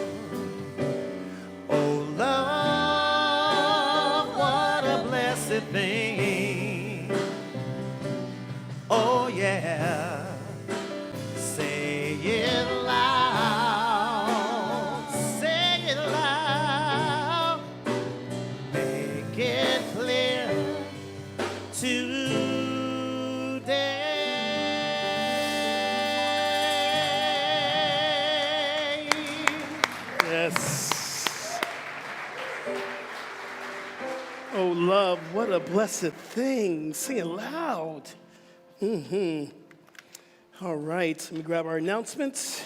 oh love, what a blessed thing. Oh yeah. Say it loud, say it loud, make it clear today. Yes. Oh, love, what a blessed thing. Sing it loud. All right, let me grab our announcements.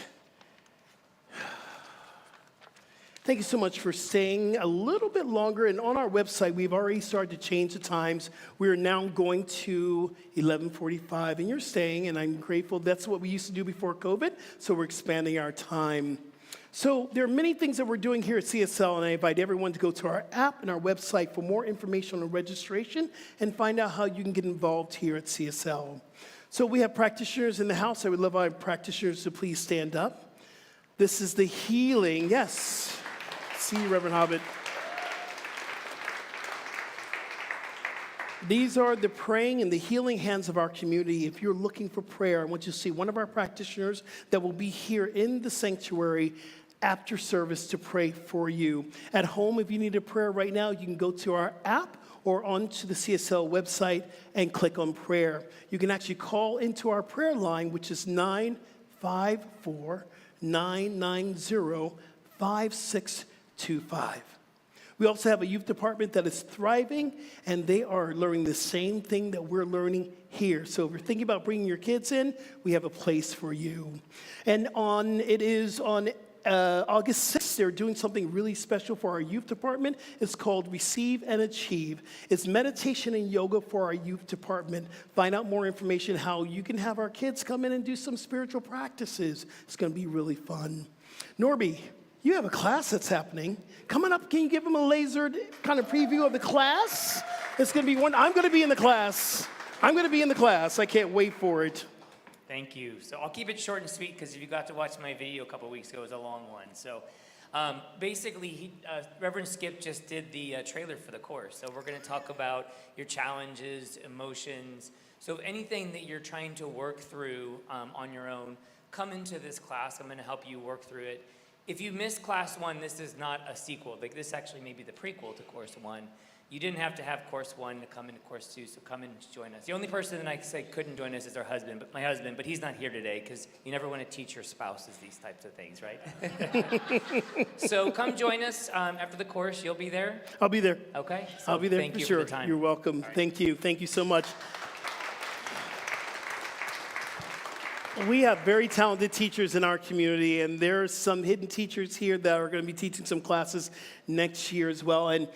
Thank you so much for staying a little bit longer. And on our website, we've already started to change the times. We are now going to 11:45, and you're staying, and I'm grateful. That's what we used to do before COVID, so we're expanding our time. So there are many things that we're doing here at CSL, and I invite everyone to go to our app and our website for more information on registration and find out how you can get involved here at CSL. So we have practitioners in the house. I would love our practitioners to please stand up. This is the healing. Yes. See you, Reverend Hobbit. These are the praying and the healing hands of our community. If you're looking for prayer, I want you to see one of our practitioners that will be here in the sanctuary after service to pray for you. At home, if you need a prayer right now, you can go to our app or onto the CSL website and click on prayer. You can actually call into our prayer line, which is 954-990-5625. We also have a youth department that is thriving, and they are learning the same thing that we're learning here. So if you're thinking about bringing your kids in, we have a place for you. And on August 6th, they're doing something really special for our youth department. It's called Receive and Achieve. It's meditation and yoga for our youth department. Find out more information how you can have our kids come in and do some spiritual practices. It's going to be really fun. Norby, you have a class that's happening. Coming up, can you give them a lasered kind of preview of the class? It's going to be one. I'm going to be in the class. I can't wait for it. Thank you. So I'll keep it short and sweet because if you got to watch my video a couple weeks ago, it was a long one. So basically, Reverend Skip just did the trailer for the course. So we're going to talk about your challenges, emotions. So anything that you're trying to work through on your own, come into this class. I'm going to help you work through it. If you missed class 1, this is not a sequel. Like this actually may be the prequel to course 1. You didn't have to have course 1 to come into course 2, so come and join us. The only person that I say couldn't join us is my husband, but he's not here today because you never want to teach your spouses these types of things, right? So come join us after the course. You'll be there? I'll be there. Okay. So I'll be there thank for you sure. For the time. You're welcome. Right. Thank you. Thank you so much. We have very talented teachers in our community, and there are some hidden teachers here that are going to be teaching some classes next year as well. And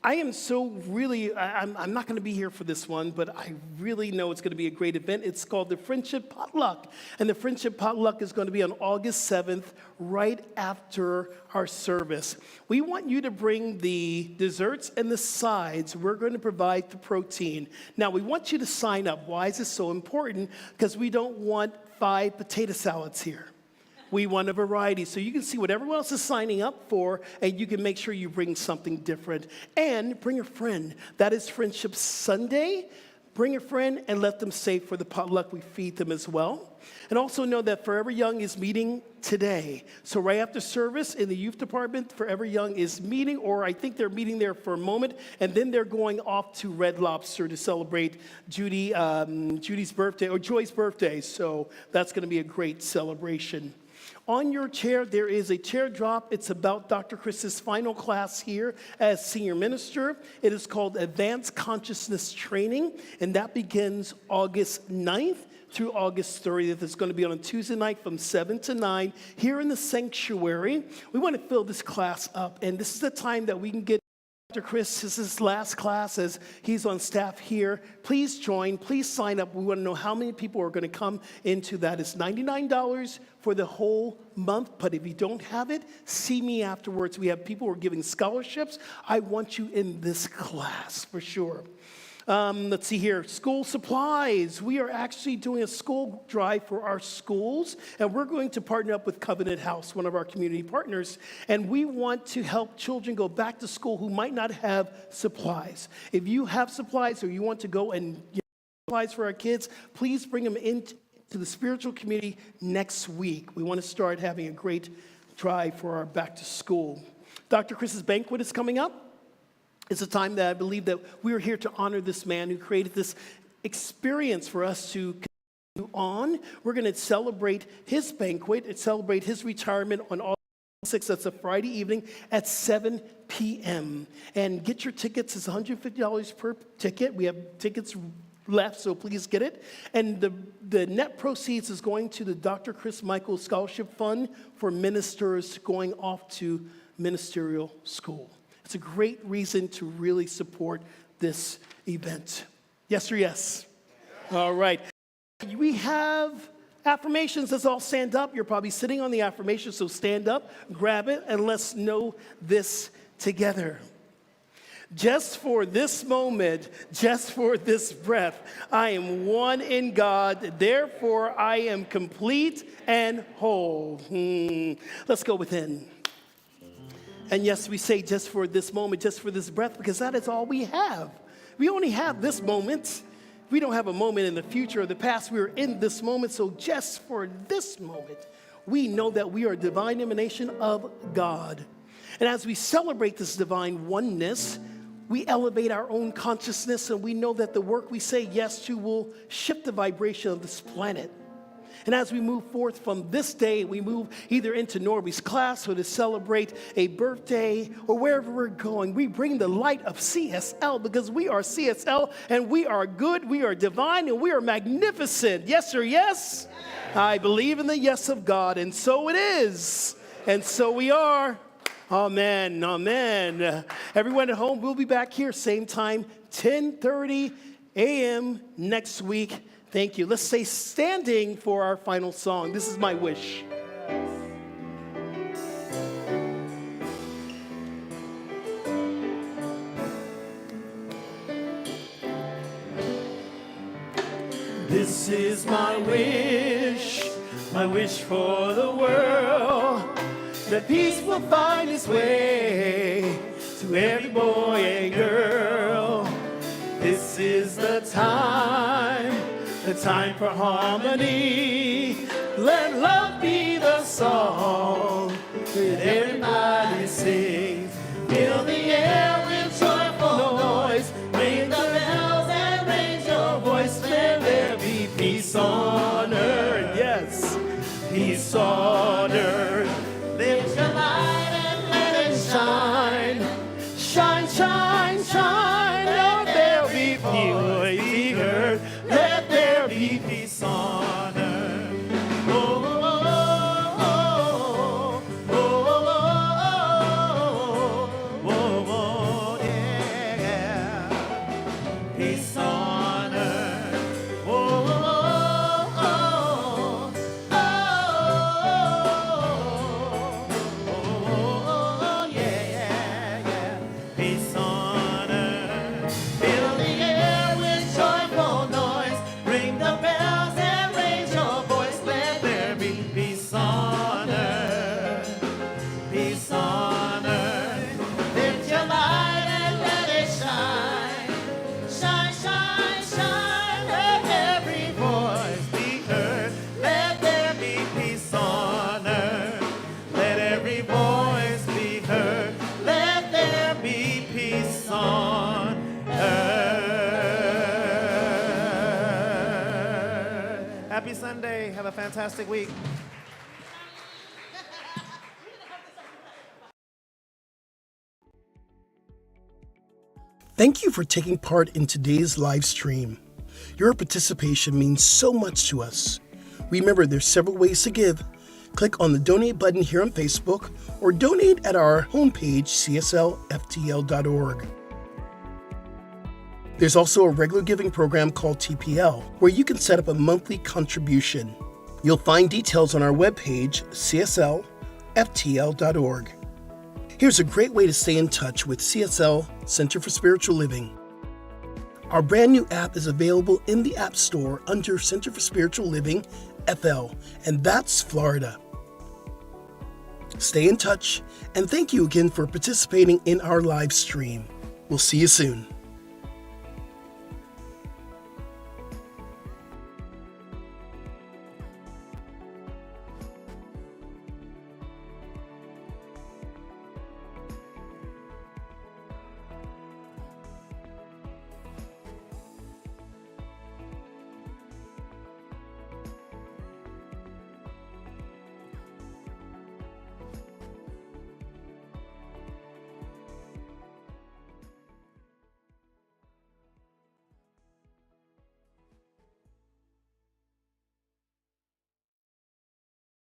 I am so really, I'm not going to be here for this one, but I really know it's going to be a great event. It's called the Friendship Potluck, and the Friendship Potluck is going to be on August 7th, right after our service. We want you to bring the desserts and the sides. We're going to provide the protein. Now, we want you to sign up. Why is this so important? Because we don't want 5 potato salads here. We want a variety. So you can see what everyone else is signing up for, and you can make sure you bring something different. And bring a friend. That is Friendship Sunday. Bring a friend and let them stay for the potluck. We feed them as well. And also know that Forever Young is meeting today. So right after service in the youth department, Forever Young is meeting, or I think they're meeting there for a moment, and then they're going off to Red Lobster to celebrate Judy's birthday, or Joy's birthday. So that's going to be a great celebration. On your chair, there is a chair drop. It's about Dr. Chris's final class here as senior minister. It is called Advanced Consciousness Training, and that begins August 9th through August 30th. It's going to be on a Tuesday night from 7 to 9 here in the sanctuary. We want to fill this class up, and this is the time that we can get Dr. Chris. This is his last class as he's on staff here. Please join. Please sign up. We want to know how many people are going to come into that. It's $99 for the whole month, but if you don't have it, see me afterwards. We have people who are giving scholarships. I want you in this class for sure. Let's see here, school supplies. We are actually doing a school drive for our schools, and we're going to partner up with Covenant House, one of our community partners, and we want to help children go back to school who might not have supplies. If you have supplies or you want to go and get supplies for our kids, please bring them into the spiritual community next week. We want to start having a great drive for our back to school. Dr. Chris's banquet is coming up. It's a time that I believe that we are here to honor this man who created this experience for us to continue on. We're going to celebrate his banquet and celebrate his retirement on August 6th. That's a Friday evening at 7 p.m. And get your tickets. It's $150 per ticket. We have tickets left, so please get it. And the net proceeds is going to the Dr. Chris Michael Scholarship Fund for ministers going off to ministerial school. It's a great reason to really support this event. Yes or yes? All right. We have affirmations. Let's all stand up. You're probably sitting on the affirmation, so stand up, grab it, and let's know this together. Just for this moment, just for this breath, I am one in God. Therefore, I am complete and whole. Let's go within. And yes, we say just for this moment, just for this breath, because that is all we have. We only have this moment. We don't have a moment in the future or the past. We are in this moment. So just for this moment, we know that we are a divine emanation of God. And as we celebrate this divine oneness, we elevate our own consciousness, and we know that the work we say yes to will shift the vibration of this planet. And as we move forth from this day, we move either into Norby's class or to celebrate a birthday or wherever we're going. We bring the light of CSL because we are CSL and we are good, we are divine, and we are magnificent. Yes or yes? I believe in the yes of God, and so it is. And so we are. Amen, amen. Everyone at home, we'll be back here same time, 10:30 a.m. next week. Thank you. Let's stay standing for our final song. This is My Wish. This is my wish for the world, that peace will find its way to every boy and girl. This is the time for harmony. Let love be the song that everybody sings. Fill the air with joyful noise. Ring the bells and raise your voice. Let there be peace on earth. Yes, peace on earth. Lift your light and let it shine. Shine, shine, shine. Let there be peace earth. Let there be peace on earth. Oh, oh, oh, oh, oh, oh, oh, yeah. Peace on earth. Oh, oh, oh, oh, yeah. Peace on earth. Fill the air with joyful noise. Ring the bells and raise your voice. Let there be peace on earth. Peace on earth. Lift your light and let it shine. Shine, shine, shine. Let every voice be heard. Let there be peace on earth. Let every voice be heard. Let there be peace on earth. Happy Sunday. Have a fantastic week. Thank you for taking part in today's live stream. Your participation means so much to us. Remember, there's several ways to give. Click on the donate button here on Facebook or donate at our homepage, cslftl.org. There's also a regular giving program called TPL, where you can set up a monthly contribution. You'll find details on our webpage, cslftl.org. Here's a great way to stay in touch with CSL Center for Spiritual Living. Our brand new app is available in the App Store under Center for Spiritual Living, FL, and that's Florida. Stay in touch, and thank you again for participating in our live stream. We'll see you soon.